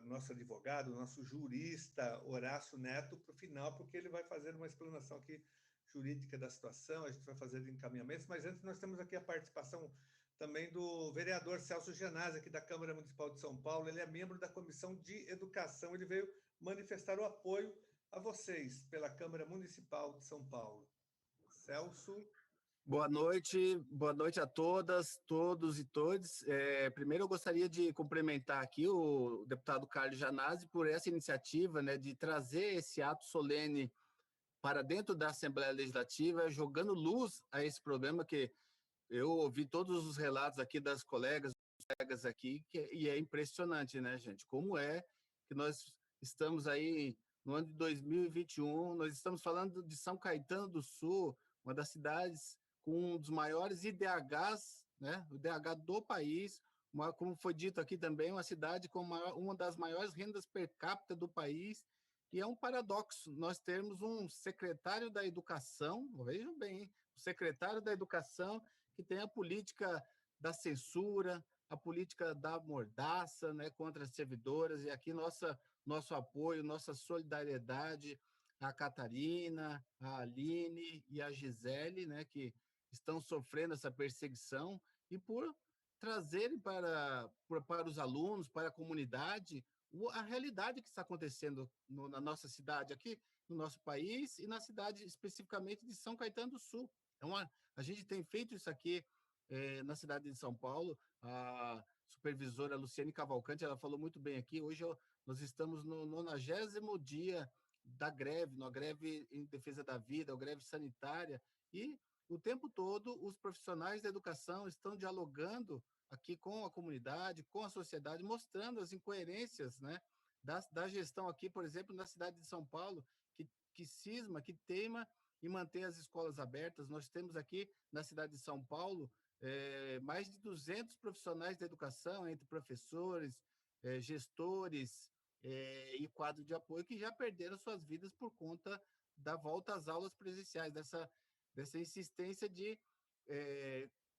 nosso advogado, o nosso jurista, Horácio Neto, para o final, porque ele vai fazer uma explanação aqui jurídica da situação, a gente vai fazer encaminhamentos, mas antes nós temos aqui a participação também do vereador Celso Janazzi, aqui da Câmara Municipal de São Paulo. Ele é membro da Comissão de Educação, ele veio manifestar o apoio a vocês pela Câmara Municipal de São Paulo. Celso. Boa noite a todas, todos e todes. Primeiro eu gostaria de cumprimentar aqui o deputado Carlos Janazzi por essa iniciativa, né, de trazer esse ato solene para dentro da Assembleia Legislativa, jogando luz a esse problema que eu ouvi todos os relatos aqui das colegas aqui, e é impressionante, né, gente? Como é que nós estamos aí no ano de 2021, nós estamos falando de São Caetano do Sul, uma das cidades com um dos maiores IDHs, né, o IDH do país, como foi dito aqui também, uma cidade com uma das maiores rendas per capita do país, e é um paradoxo nós termos um secretário da Educação, vejam bem, hein? O secretário da Educação que tem a política da censura, a política da mordaça, né, contra as servidoras, e aqui nosso apoio, nossa solidariedade à Catarina, à Aline e à Gisele, né, que estão sofrendo essa perseguição, e por trazerem para os alunos, para a comunidade, a realidade que está acontecendo na nossa cidade aqui, no nosso país, e na cidade especificamente de São Caetano do Sul. A gente tem feito isso aqui na cidade de São Paulo. A supervisora Luciane Cavalcante, ela falou muito bem aqui, hoje nós estamos no 90º dia da greve, na greve em defesa da vida, a greve sanitária, e o tempo todo os profissionais da educação estão dialogando aqui com a comunidade, com a sociedade, mostrando as incoerências, né, da gestão aqui, por exemplo, na cidade de São Paulo, que cisma, que teima em manter as escolas abertas. Nós temos aqui na cidade de São Paulo mais de 200 profissionais da educação, entre professores, gestores e quadro de apoio, que já perderam suas vidas por conta da volta às aulas presenciais, dessa insistência de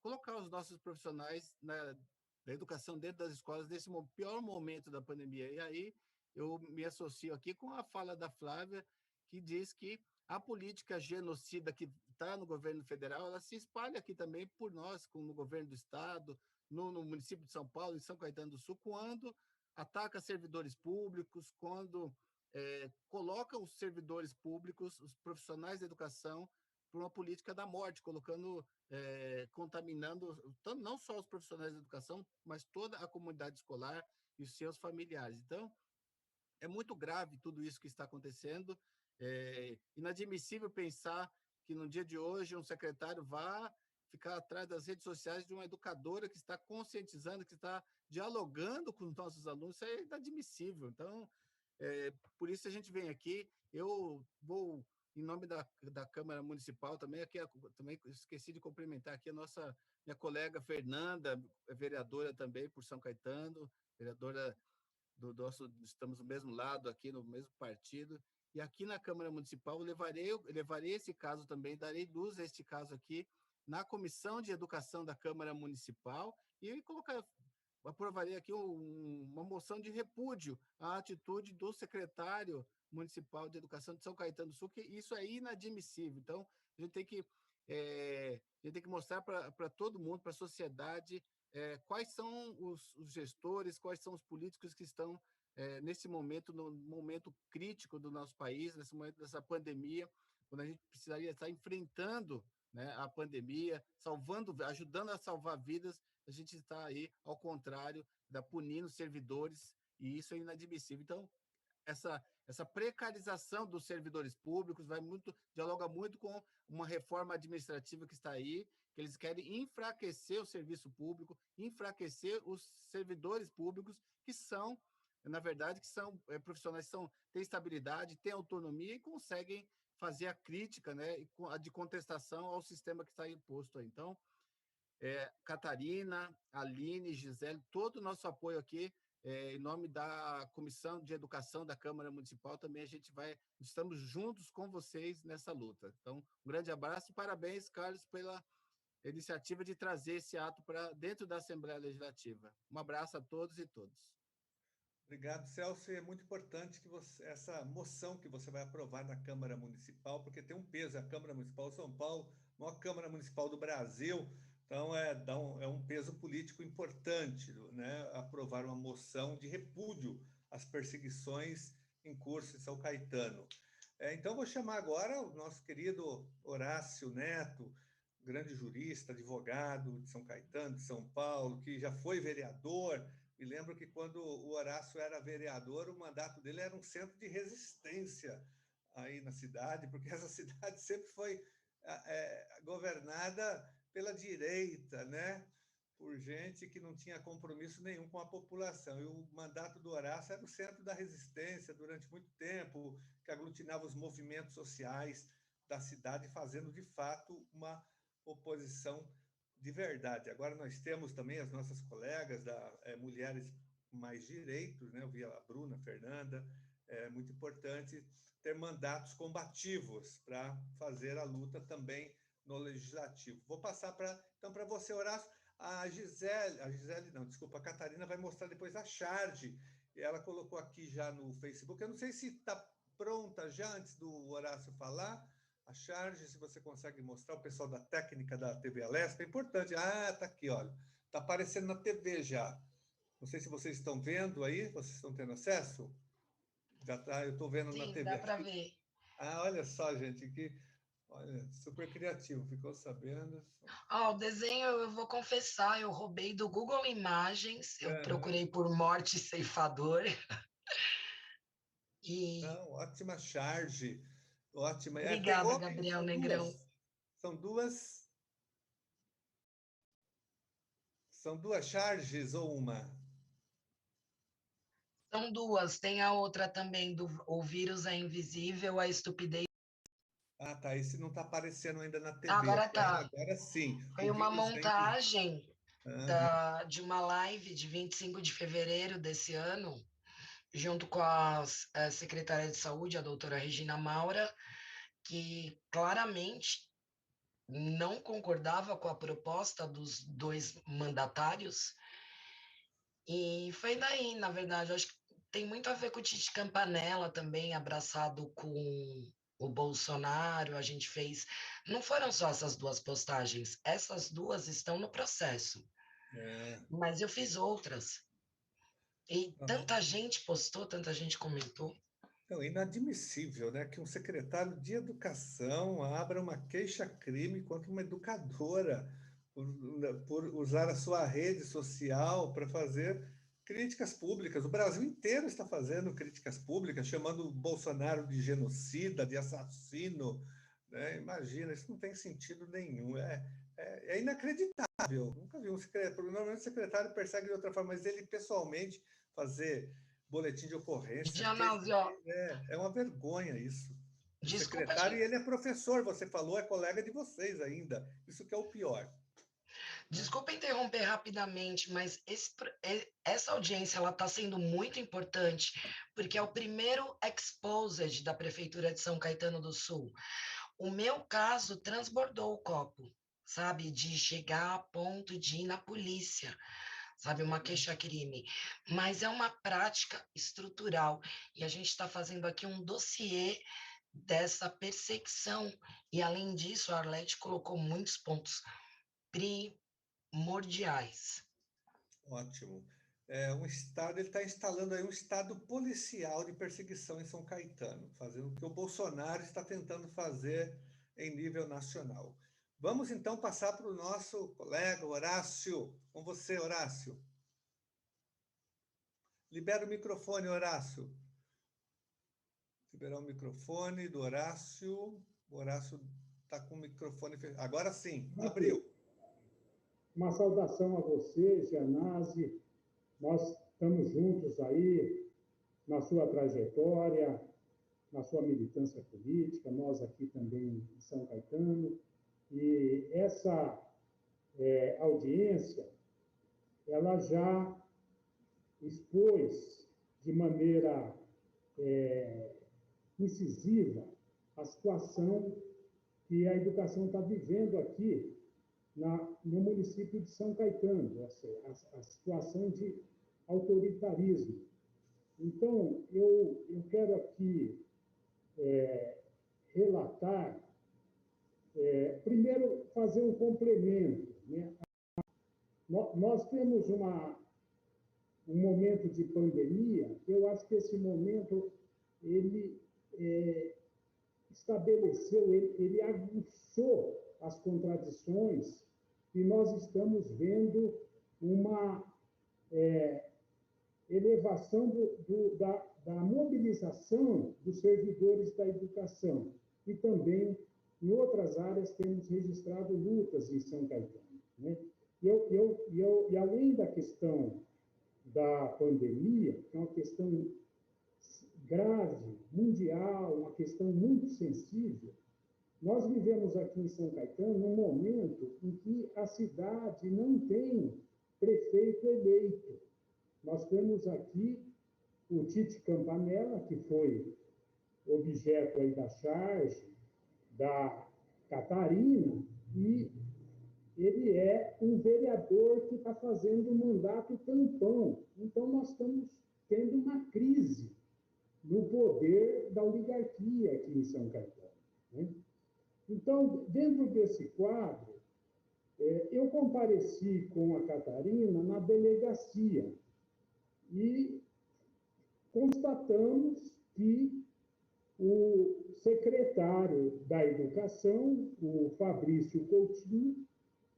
colocar os nossos profissionais da educação dentro das escolas nesse pior momento da pandemia. E aí eu me associo aqui com a fala da Flávia, que diz que a política genocida que está no governo federal, ela se espalha aqui também por nós, no governo do Estado, no município de São Paulo, em São Caetano do Sul, quando ataca servidores públicos, quando coloca os servidores públicos, os profissionais da educação, por uma política da morte, colocando, contaminando não só os profissionais da educação, mas toda a comunidade escolar e os seus familiares. Então, é muito grave tudo isso que está acontecendo. É inadmissível pensar que no dia de hoje um secretário vá ficar atrás das redes sociais de uma educadora que está conscientizando, que está dialogando com os nossos alunos. Isso é inadmissível. Então, por isso a gente vem aqui. Eu vou, em nome da Câmara Municipal, também esqueci de cumprimentar aqui minha colega Fernanda, vereadora também por São Caetano, vereadora estamos do mesmo lado aqui, no mesmo partido, e aqui na Câmara Municipal eu levarei esse caso também, darei luz a este caso aqui na Comissão de Educação da Câmara Municipal e aprovarei aqui uma moção de repúdio à atitude do secretário municipal de Educação de São Caetano do Sul, que isso é inadmissível. Então, a gente tem que mostrar para todo mundo, para a sociedade, quais são os gestores, quais são os políticos que estão nesse momento, no momento crítico do nosso país, nesse momento dessa pandemia, quando a gente precisaria estar enfrentando, né, a pandemia, ajudando a salvar vidas, a gente está aí, ao contrário, punindo servidores, e isso é inadmissível. Então, essa precarização dos servidores públicos dialoga muito com uma reforma administrativa que está aí, que eles querem enfraquecer o serviço público, enfraquecer os servidores públicos, que são, na verdade, profissionais que têm estabilidade, têm autonomia e conseguem fazer a crítica, né, de contestação ao sistema que está imposto aí. Então, Catarina, Aline, Gisele, todo o nosso apoio aqui, em nome da Comissão de Educação da Câmara Municipal, também estamos juntos com vocês nessa luta. Então, um grande abraço e parabéns, Carlos, pela iniciativa de trazer esse ato para dentro da Assembleia Legislativa. Um abraço a todos e todas. Obrigado, Celso. É muito importante que essa moção que você vai aprovar na Câmara Municipal, porque tem um peso, a Câmara Municipal de São Paulo, a maior Câmara Municipal do Brasil, então é um peso político importante, né, aprovar uma moção de repúdio às perseguições em curso em São Caetano. Então, vou chamar agora o nosso querido Horácio Neto, grande jurista, advogado de São Caetano, de São Paulo, que já foi vereador. Me lembro que quando o Horácio era vereador, o mandato dele era um centro de resistência aí na cidade, porque essa cidade sempre foi governada pela direita, né? Por gente que não tinha compromisso nenhum com a população. E o mandato do Horácio era o centro da resistência durante muito tempo, que aglutinava os movimentos sociais da cidade, fazendo, de fato, uma oposição de verdade. Agora nós temos também as nossas colegas da Mulheres Mais Direitos, né? Eu vi a Bruna, a Fernanda, é muito importante ter mandatos combativos para fazer a luta também no Legislativo. Vou passar então para você, Horácio. A Catarina vai mostrar depois a charge. Ela colocou aqui já no Facebook. Eu não sei se está pronta já, antes do Horácio falar. A charge, se você consegue mostrar, o pessoal da técnica da TV Alesp, é importante. Está aqui, olha. Está aparecendo na TV já. Não sei se vocês estão vendo aí, vocês estão tendo acesso? Já tá, eu estou vendo. Sim, na TV. Dá para ver. Olha só, gente, olha, super criativo, ficou sabendo? O desenho, eu vou confessar, eu roubei do Google Imagens, eu procurei por morte ceifador. Não, ótima charge, ótima. Obrigada, Gabriel Negrão. São duas charges ou uma? São duas, tem a outra também, O Vírus é Invisível, a Estupidez. Tá, esse não está aparecendo ainda na TV. Agora tá. Agora sim. Foi uma montagem de uma live de 25 de fevereiro desse ano, junto com a secretária de Saúde, a doutora Regina Maura, que claramente não concordava com a proposta dos dois mandatários. E foi daí, na verdade, acho que tem muito a ver com o Tite Campanella também, abraçado com o Bolsonaro. A gente fez... Não foram só essas duas postagens, essas duas estão no processo. Mas eu fiz outras. E tanta gente postou, tanta gente comentou. Então, inadmissível, né, que um secretário de educação abra uma queixa-crime contra uma educadora por usar a sua rede social para fazer críticas públicas. O Brasil inteiro está fazendo críticas públicas, chamando o Bolsonaro de genocida, de assassino, né? Imagina, isso não tem sentido nenhum. É inacreditável. Nunca vi um secretário. Normalmente o secretário persegue de outra forma, mas ele pessoalmente fazer boletim de ocorrência. Janazzi, ó. É uma vergonha isso. O Desculpa, secretário, e ele é professor, você falou, é colega de vocês ainda. Isso que é o pior. Desculpa interromper rapidamente, mas essa audiência está sendo muito importante, porque é o primeiro exposed da Prefeitura de São Caetano do Sul. O meu caso transbordou o copo, sabe? De chegar a ponto de ir na polícia, sabe? Uma queixa-crime. Mas é uma prática estrutural, e a gente está fazendo aqui um dossiê dessa perseguição. E, além disso, a Arlete colocou muitos pontos primordiais. Ótimo. Um estado, ele está instalando aí um estado policial de perseguição em São Caetano, fazendo o que o Bolsonaro está tentando fazer em nível nacional. Vamos, então, passar para o nosso colega Horácio. Com você, Horácio. Libera o microfone, Horácio. Liberar o microfone do Horácio. O Horácio está com o microfone fechado. Agora sim, abriu. Uma saudação a você, Janazzi. Nós estamos juntos aí na sua trajetória, na sua militância política, nós aqui também em São Caetano. E essa audiência, ela já expôs de maneira incisiva a situação que a educação está vivendo aqui no município de São Caetano, a situação de autoritarismo. Então, eu quero aqui relatar, primeiro, fazer um complemento, né? Nós temos um momento de pandemia, eu acho que esse momento, ele estabeleceu, ele aguçou as contradições, e nós estamos vendo uma elevação da mobilização dos servidores da educação. E também, em outras áreas, temos registrado lutas em São Caetano, né? E além da questão da pandemia, que é uma questão grave, mundial, uma questão muito sensível, nós vivemos aqui em São Caetano num momento em que a cidade não tem prefeito eleito. Nós temos aqui o Tite Campanella, que foi objeto aí da charge da Catarina, e ele é um vereador que está fazendo um mandato tampão. Então, nós estamos tendo uma crise no poder da oligarquia aqui em São Caetano, né? Então, dentro desse quadro, eu compareci com a Catarina na delegacia e constatamos que o secretário da Educação, o Fabrício Coutinho,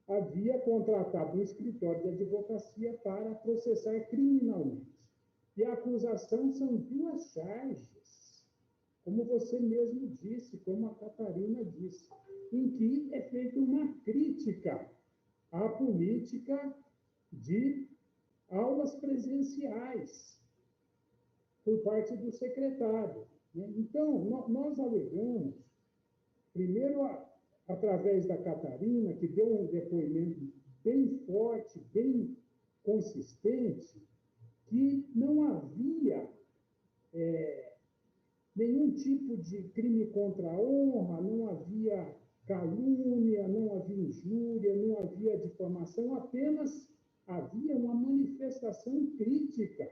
havia contratado um escritório de advocacia para processar criminalmente. E a acusação são 2 charges, como você mesmo disse, como a Catarina disse, em que é feita uma crítica à política de aulas presenciais por parte do secretário, né? Então, nós alegamos, primeiro, através da Catarina, que deu um depoimento bem forte, bem consistente, que não havia nenhum tipo de crime contra a honra, não havia calúnia, não havia injúria, não havia difamação, apenas havia uma manifestação crítica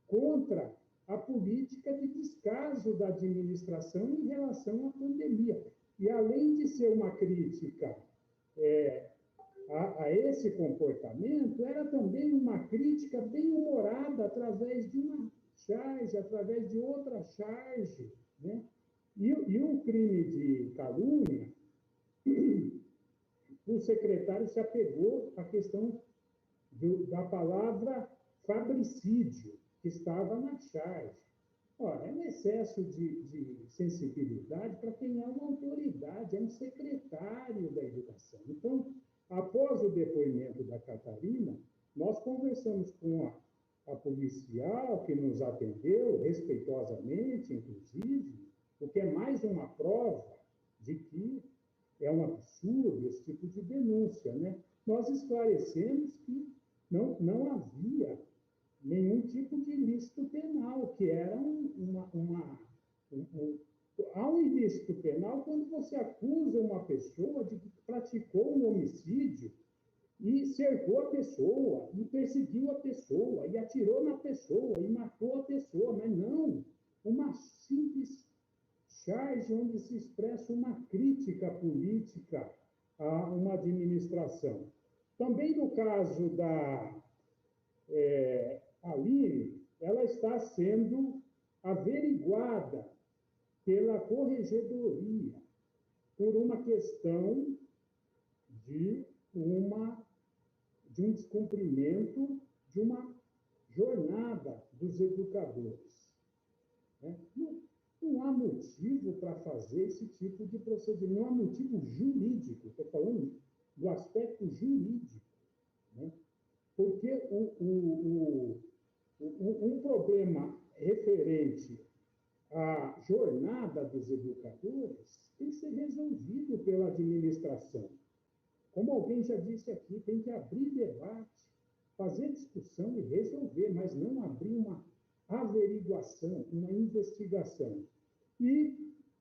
contra a política de descaso da administração em relação à pandemia. E, além de ser uma crítica a esse comportamento era também uma crítica bem humorada através de uma charge, através de outra charge, né? E o crime de calúnia, o secretário se apegou à questão da palavra fabricídio, que estava na charge. Ora, é um excesso de sensibilidade para quem é uma autoridade, é um secretário da educação. Então, após o depoimento da Catarina, nós conversamos com a policial que nos atendeu, respeitosamente, inclusive, o que é mais uma prova de que é um absurdo esse tipo de denúncia, né? Nós esclarecemos que não havia nenhum tipo de ilícito penal, que era há um ilícito penal quando você acusa uma pessoa de que praticou um homicídio e cercou a pessoa, e perseguiu a pessoa, e atirou na pessoa, e matou a pessoa, mas não uma simples charge onde se expressa uma crítica política a uma administração. Também no caso da Aline, ela está sendo averiguada pela corregedoria por uma questão de um descumprimento de uma jornada dos educadores. Né? Não há motivo para fazer esse tipo de procedimento, não há motivo jurídico, estou falando do aspecto jurídico, né? Porque um problema referente à jornada dos educadores tem que ser resolvido pela administração. Como alguém já disse aqui, tem que abrir debate, fazer discussão e resolver, mas não abrir uma averiguação, uma investigação. E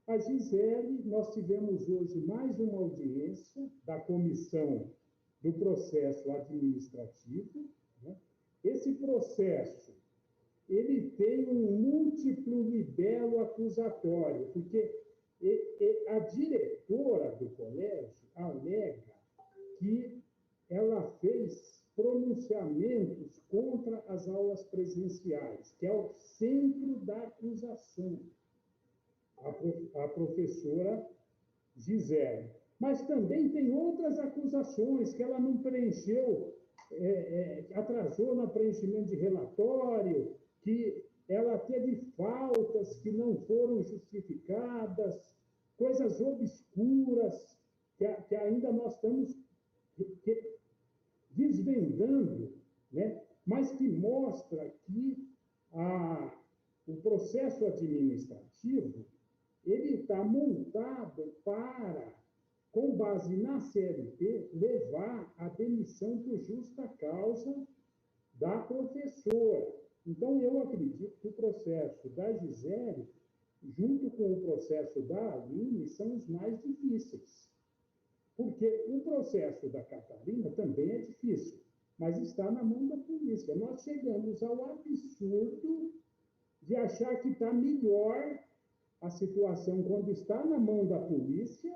a Gisele, nós tivemos hoje mais uma audiência da comissão do processo administrativo, né? Esse processo, ele tem um múltiplo libelo acusatório, porque a diretora do colégio alega que ela fez pronunciamentos contra as aulas presenciais, que é o centro da acusação, a professora Gisele. Mas também tem outras acusações que ela não preencheu, atrasou no preenchimento de relatório, que ela teve faltas que não foram justificadas, coisas obscuras que ainda nós estamos desvendando, né? Mas que mostra que o processo administrativo ele está montado para, com base na CLT, levar a demissão por justa causa da professora. Então, eu acredito que o processo da Gisele, junto com o processo da Aline, são os mais difíceis. Porque o processo da Catarina também é difícil, mas está na mão da polícia. Nós chegamos ao absurdo de achar que está melhor a situação quando está na mão da polícia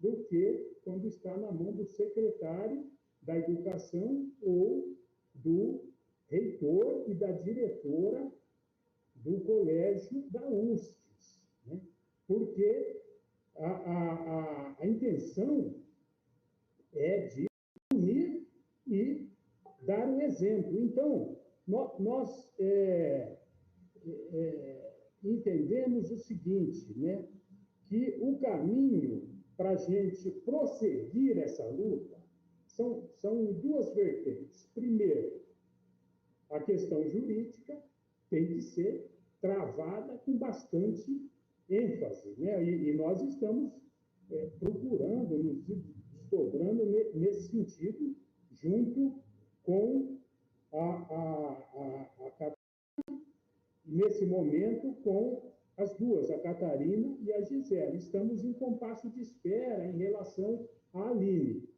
do que quando está na mão do secretário da Educação ou do reitor e da diretora do colégio da USCS, né? Porque a intenção é de unir e dar o exemplo. Então, nós entendemos o seguinte, né? Que o caminho para a gente prosseguir essa luta são duas vertentes. Primeiro, a questão jurídica tem que ser travada com bastante ênfase, né? E nós estamos procurando, nos desdobrando nesse sentido, junto com a Catarina, nesse momento com as duas, a Catarina e a Gisele. Estamos em compasso de espera em relação à Aline.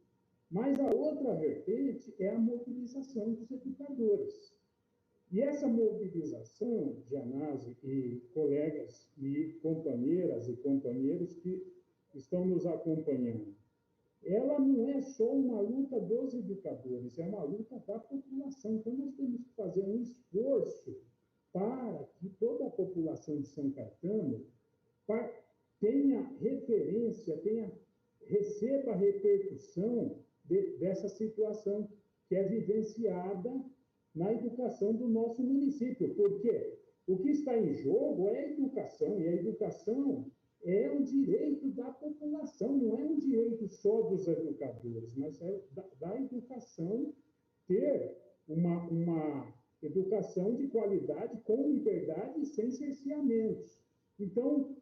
Mas a outra vertente é a mobilização dos educadores. E essa mobilização, Gianazzi e colegas e companheiras e companheiros que estão nos acompanhando, ela não é só uma luta dos educadores, é uma luta da população. Então, nós temos que fazer um esforço para que toda a população de São Caetano tenha referência, receba a repercussão dessa situação que é vivenciada na educação do nosso município. Porque o que está em jogo é a educação, e a educação é um direito da população, não é um direito só dos educadores, mas é da educação ter uma educação de qualidade, com liberdade e sem cerceamentos. Então,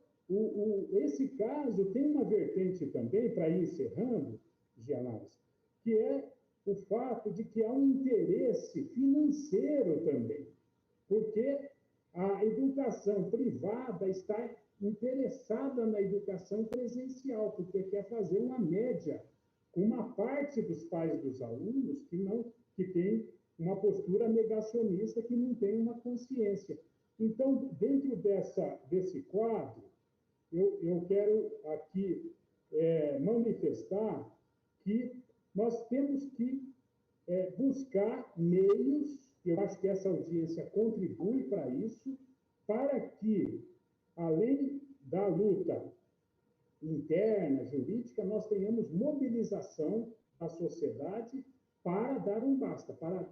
esse caso tem uma vertente também, para ir encerrando, Gianazzi, que é o fato de que há um interesse financeiro também, porque a educação privada está interessada na educação presencial, porque quer fazer uma média com uma parte dos pais dos alunos que tem uma postura negacionista, que não tem uma consciência. Então, dentro desse quadro, eu quero aqui manifestar que nós temos que buscar meios, eu acho que essa audiência contribui para isso, para que, além da luta interna, jurídica, nós tenhamos mobilização da sociedade para dar um basta, para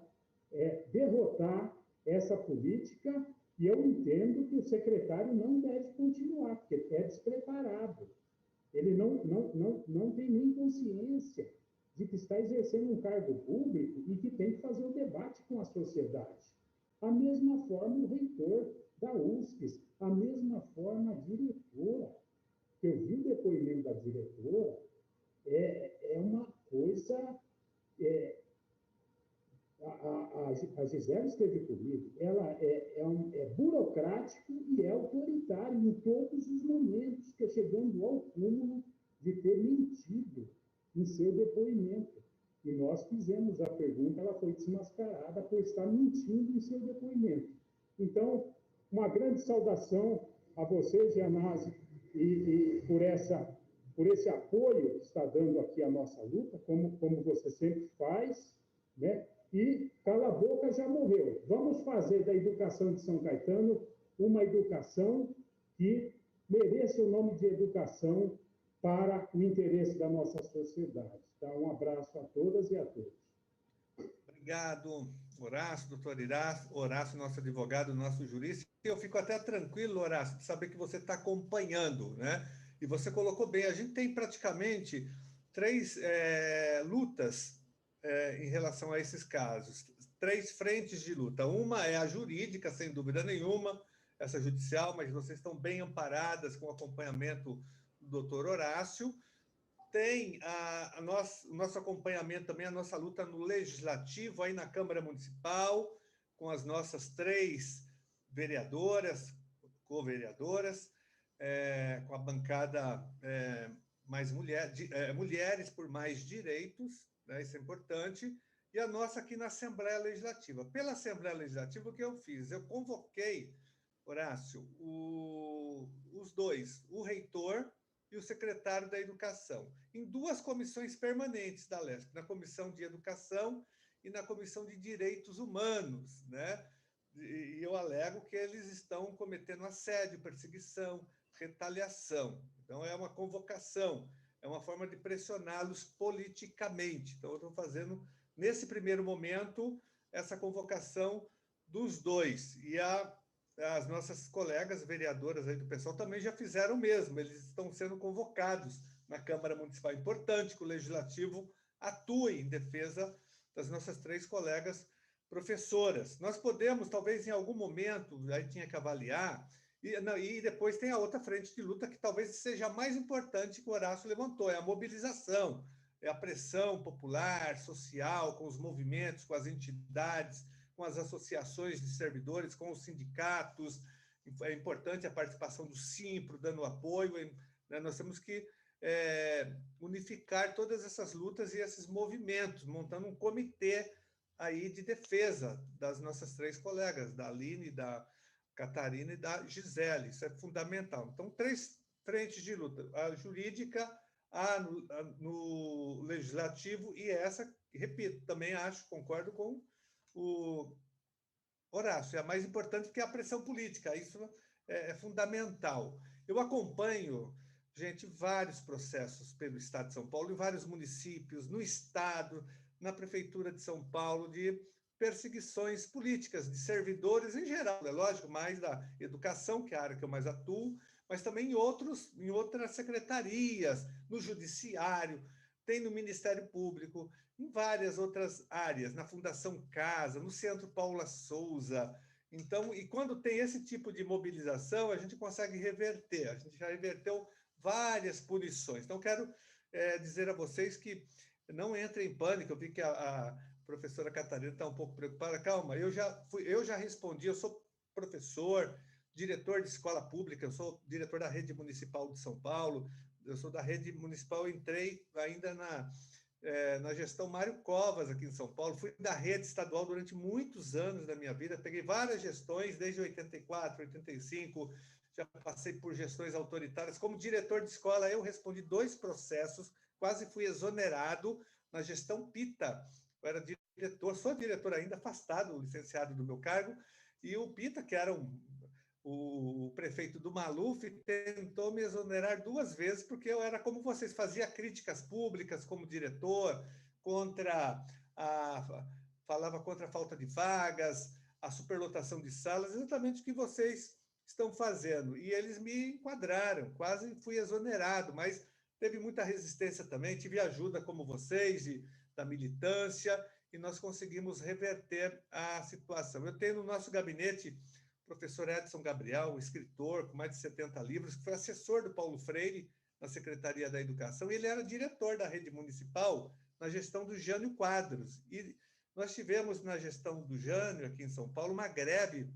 derrotar essa política, e eu entendo que o secretário não deve continuar, porque é despreparado. Ele não tem nem consciência de que está exercendo um cargo público e que tem que fazer o debate com a sociedade. Da mesma forma, o reitor da USCS, a mesma forma, a diretora. Eu vi o depoimento da diretora, é uma coisa... A Gisele esteve comigo, ela é burocrático e é autoritário em todos os momentos, que é chegando ao cúmulo de ter mentido em seu depoimento. E nós fizemos a pergunta, ela foi desmascarada por estar mentindo em seu depoimento. Então, uma grande saudação a você, Gianazzi, e por esse apoio que está dando aqui à nossa luta, como você sempre faz, né? E cala a boca já morreu. Vamos fazer da educação de São Caetano uma educação que mereça o nome de educação para o interesse da nossa sociedade. Tá? Um abraço a todas e a todos. Obrigado, Horácio, doutor Horácio, nosso advogado, nosso jurista. Eu fico até tranquilo, Horácio, de saber que você está acompanhando, né? E você colocou bem, a gente tem praticamente 3 lutas em relação a esses casos. 3 frentes de luta. Uma é a jurídica, sem dúvida nenhuma, essa judicial, mas vocês estão bem amparadas com o acompanhamento do doutor Horácio. Tem o nosso acompanhamento também, a nossa luta no Legislativo, aí na Câmara Municipal, com as nossas 3 vereadoras, co-vereadoras, com a bancada mais Mulheres por Mais Direitos, né? Isso é importante, e a nossa aqui na Assembleia Legislativa. Pela Assembleia Legislativa, o que eu fiz? Eu convoquei, Horácio, os 2, o reitor e o secretário da Educação, em 2 comissões permanentes da LESP, na Comissão de Educação e na Comissão de Direitos Humanos, né? E eu alego que eles estão cometendo assédio, perseguição, retaliação. Então, é uma convocação, é uma forma de pressioná-los politicamente. Então, eu estou fazendo, nesse primeiro momento, essa convocação dos 2. E as nossas colegas vereadoras aí do pessoal também já fizeram o mesmo. Eles estão sendo convocados na Câmara Municipal. É importante que o Legislativo atue em defesa das nossas 3 colegas professoras. Nós podemos, talvez, em algum momento, aí tinha que avaliar, e depois tem a outra frente de luta que talvez seja a mais importante que o Horácio levantou, é a mobilização, é a pressão popular, social, com os movimentos, com as entidades, com as associações de servidores, com os sindicatos. É importante a participação do Simpro, dando apoio. Né? Nós temos que unificar todas essas lutas e esses movimentos, montando um comitê aí de defesa das nossas 3 colegas, da Aline, da Catarina e da Gisele. Isso é fundamental. Então, 3 frentes de luta: a jurídica, há no legislativo, e essa, repito, também acho, concordo com o Horácio, é a mais importante que a pressão política, isso é fundamental. Eu acompanho, gente, vários processos pelo Estado de São Paulo, em vários municípios, no Estado, na Prefeitura de São Paulo, de perseguições políticas de servidores em geral, é lógico, mais da educação, que é a área que eu mais atuo, mas também em outras secretarias, no Judiciário, tem no Ministério Público, em várias outras áreas, na Fundação Casa, no Centro Paula Souza. Então, e quando tem esse tipo de mobilização, a gente consegue reverter. A gente já reverteu várias punições. Então, quero dizer a vocês que não entrem em pânico. Eu vi que a professora Catarina está um pouco preocupada. Calma, eu já respondi. Eu sou professor, diretor de escola pública, eu sou diretor da Rede Municipal de São Paulo, eu sou da Rede Municipal, entrei ainda na gestão Mário Covas, aqui em São Paulo, fui da Rede Estadual durante muitos anos da minha vida, peguei várias gestões, desde 84, 85, já passei por gestões autoritárias. Como diretor de escola, eu respondi 2 processos, quase fui exonerado na gestão Pita. Eu era diretor, sou diretor ainda, afastado, licenciado do meu cargo, e o Pita, que era o prefeito do Maluf, tentou me exonerar 2 vezes, porque eu era como vocês, fazia críticas públicas como diretor, falava contra a falta de vagas, a superlotação de salas, exatamente o que vocês estão fazendo. E eles me enquadraram, quase fui exonerado, mas teve muita resistência também, tive ajuda como vocês, da militância, e nós conseguimos reverter a situação. Eu tenho no nosso gabinete o professor Edson Gabriel, um escritor com mais de 70 livros, que foi assessor do Paulo Freire na Secretaria da Educação, e ele era diretor da Rede Municipal na gestão do Jânio Quadros. E nós tivemos na gestão do Jânio, aqui em São Paulo, uma greve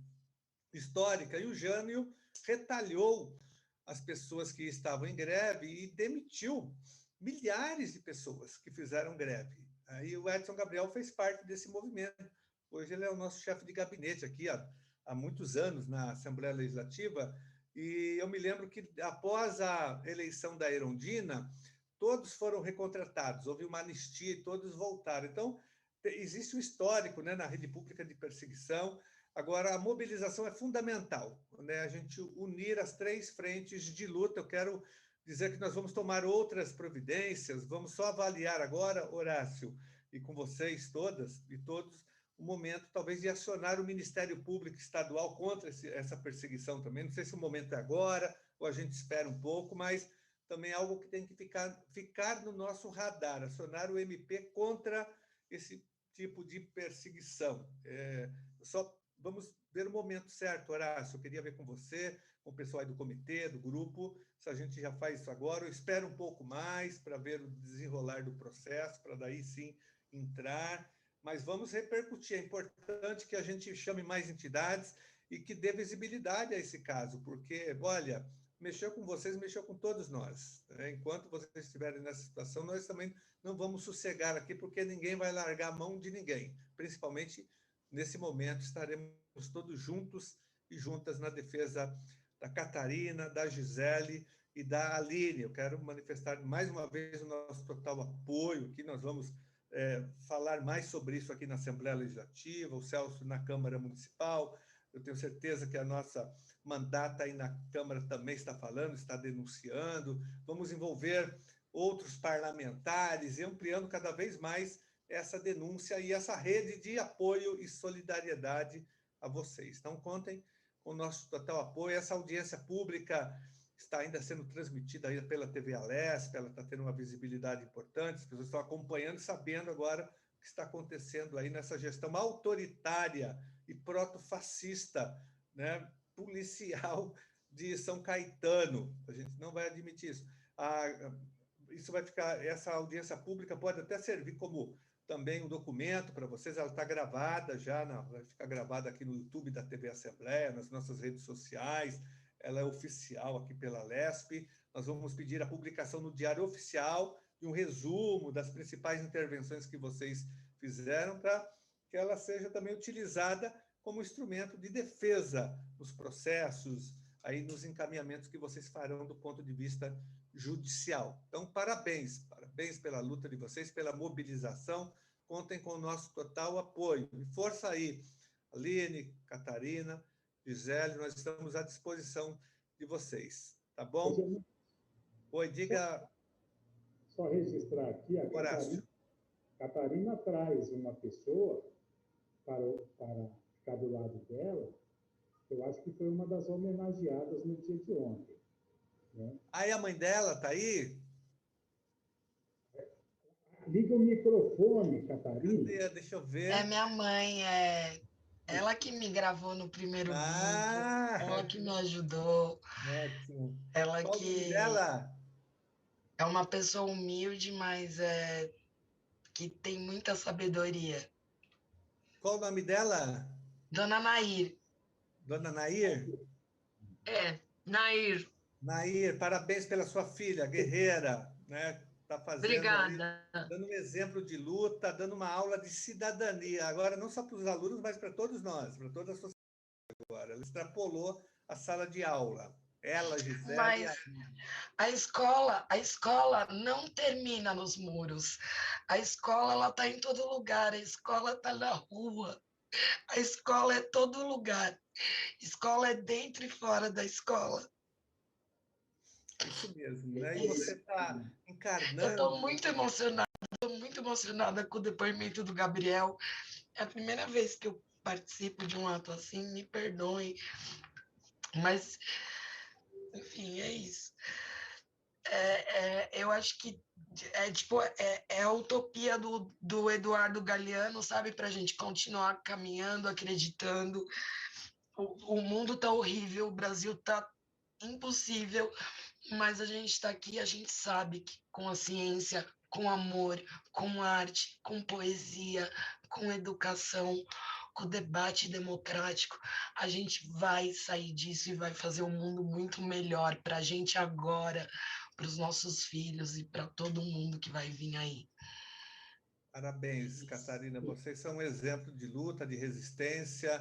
histórica, e o Jânio retalhou as pessoas que estavam em greve e demitiu milhares de pessoas que fizeram greve. Aí o Edson Gabriel fez parte desse movimento. Hoje ele é o nosso chefe de gabinete aqui há muitos anos na Assembleia Legislativa, e eu me lembro que após a eleição da Erundina, todos foram recontratados, houve uma anistia e todos voltaram. Então, existe um histórico, né, na rede pública de perseguição. Agora, a mobilização é fundamental, né, a gente unir as 3 frentes de luta. Eu quero dizer que nós vamos tomar outras providências, vamos só avaliar agora, Horácio, e com vocês todas e todos, o momento, talvez, de acionar o Ministério Público Estadual contra essa perseguição também. Não sei se o momento é agora, ou a gente espera um pouco, mas também é algo que tem que ficar no nosso radar, acionar o MP contra esse tipo de perseguição. Só vamos ver o momento certo, Horácio. Eu queria ver com você, com o pessoal aí do comitê, do grupo, se a gente já faz isso agora. Eu espero um pouco mais para ver o desenrolar do processo, para daí sim entrar. Mas vamos repercutir. É importante que a gente chame mais entidades e que dê visibilidade a esse caso, porque, olha, mexeu com vocês, mexeu com todos nós. Né? Enquanto vocês estiverem nessa situação, nós também não vamos sossegar aqui, porque ninguém vai largar a mão de ninguém. Principalmente nesse momento, estaremos todos juntos e juntas na defesa da Catarina, da Gisele e da Aline. Eu quero manifestar mais uma vez o nosso total apoio, que nós vamos falar mais sobre isso aqui na Assembleia Legislativa, o Celso na Câmara Municipal. Eu tenho certeza que a nossa mandata aí na Câmara também está falando, está denunciando. Vamos envolver outros parlamentares e ampliando cada vez mais essa denúncia e essa rede de apoio e solidariedade a vocês. Então, contem com o nosso total apoio. Essa audiência pública está ainda sendo transmitida aí pela TV Alesp, ela está tendo uma visibilidade importante, as pessoas estão acompanhando e sabendo agora o que está acontecendo aí nessa gestão autoritária e protofascista, né, policial de São Caetano. A gente não vai admitir isso. Isso vai ficar, essa audiência pública pode até servir como também um documento para vocês, ela está gravada já, vai ficar gravada aqui no YouTube da TV Assembleia, nas nossas redes sociais, ela é oficial aqui pela Alesp. Nós vamos pedir a publicação no Diário Oficial de um resumo das principais intervenções que vocês fizeram, para que ela seja também utilizada como instrumento de defesa nos processos aí nos encaminhamentos que vocês farão do ponto de vista judicial. Então, parabéns pela luta de vocês, pela mobilização, contem com o nosso total apoio. E força aí, Aline, Catarina, Gisele, nós estamos à disposição de vocês, tá bom? Oi, diga... Só registrar aqui, a Catarina traz uma pessoa para ficar do lado dela, eu acho que foi uma das homenageadas no dia de ontem. Né? Aí a mãe dela está aí? Liga o microfone, Catarina. Deixa eu ver. É minha mãe, ela que me gravou no primeiro vídeo, ela que me ajudou. Ótimo. Ela Qual que... o nome dela? É uma pessoa humilde, mas que tem muita sabedoria. Qual o nome dela? Dona Nair. Dona Nair? Nair. Nair, parabéns pela sua filha, guerreira, né? Está fazendo Obrigada. Ali, dando um exemplo de luta, dando uma aula de cidadania. Agora, não só para os alunos, mas para todos nós, para toda a sociedade agora. Ela extrapolou a sala de aula. Ela, Gisele... Mas a escola não termina nos muros. A escola ela está em todo lugar. A escola está na rua. A escola é todo lugar. Escola é dentro e fora da escola. Isso mesmo, né? E você está encarnando... Eu estou muito emocionada com o depoimento do Gabriel. É a primeira vez que eu participo de um ato assim, me perdoem. Mas, enfim, é isso. Eu acho que é a utopia do Eduardo Galeano, sabe? Para a gente continuar caminhando, acreditando. O mundo está horrível, o Brasil está impossível, mas a gente está aqui, a gente sabe que com a ciência, com amor, com arte, com poesia, com educação, com debate democrático, a gente vai sair disso e vai fazer um mundo muito melhor para a gente agora, para os nossos filhos e para todo mundo que vai vir aí. Parabéns, Catarina. Vocês são um exemplo de luta, de resistência,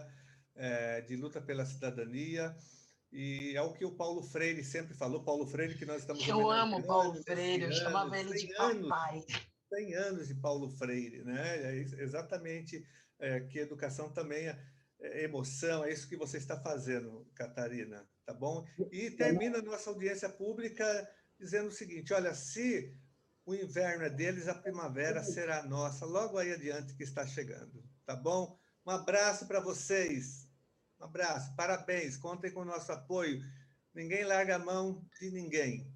de luta pela cidadania. E é o que o Paulo Freire sempre falou. Paulo Freire, que nós estamos... Eu amo Paulo Freire, eu chamava ele de papai. 100 anos de Paulo Freire, né? É exatamente que educação também é emoção, é isso que você está fazendo, Catarina, tá bom? E termina a nossa audiência pública dizendo o seguinte, olha, se o inverno é deles, a primavera será nossa, logo aí adiante que está chegando, tá bom? Um abraço para vocês, um abraço, parabéns, contem com o nosso apoio, ninguém larga a mão de ninguém.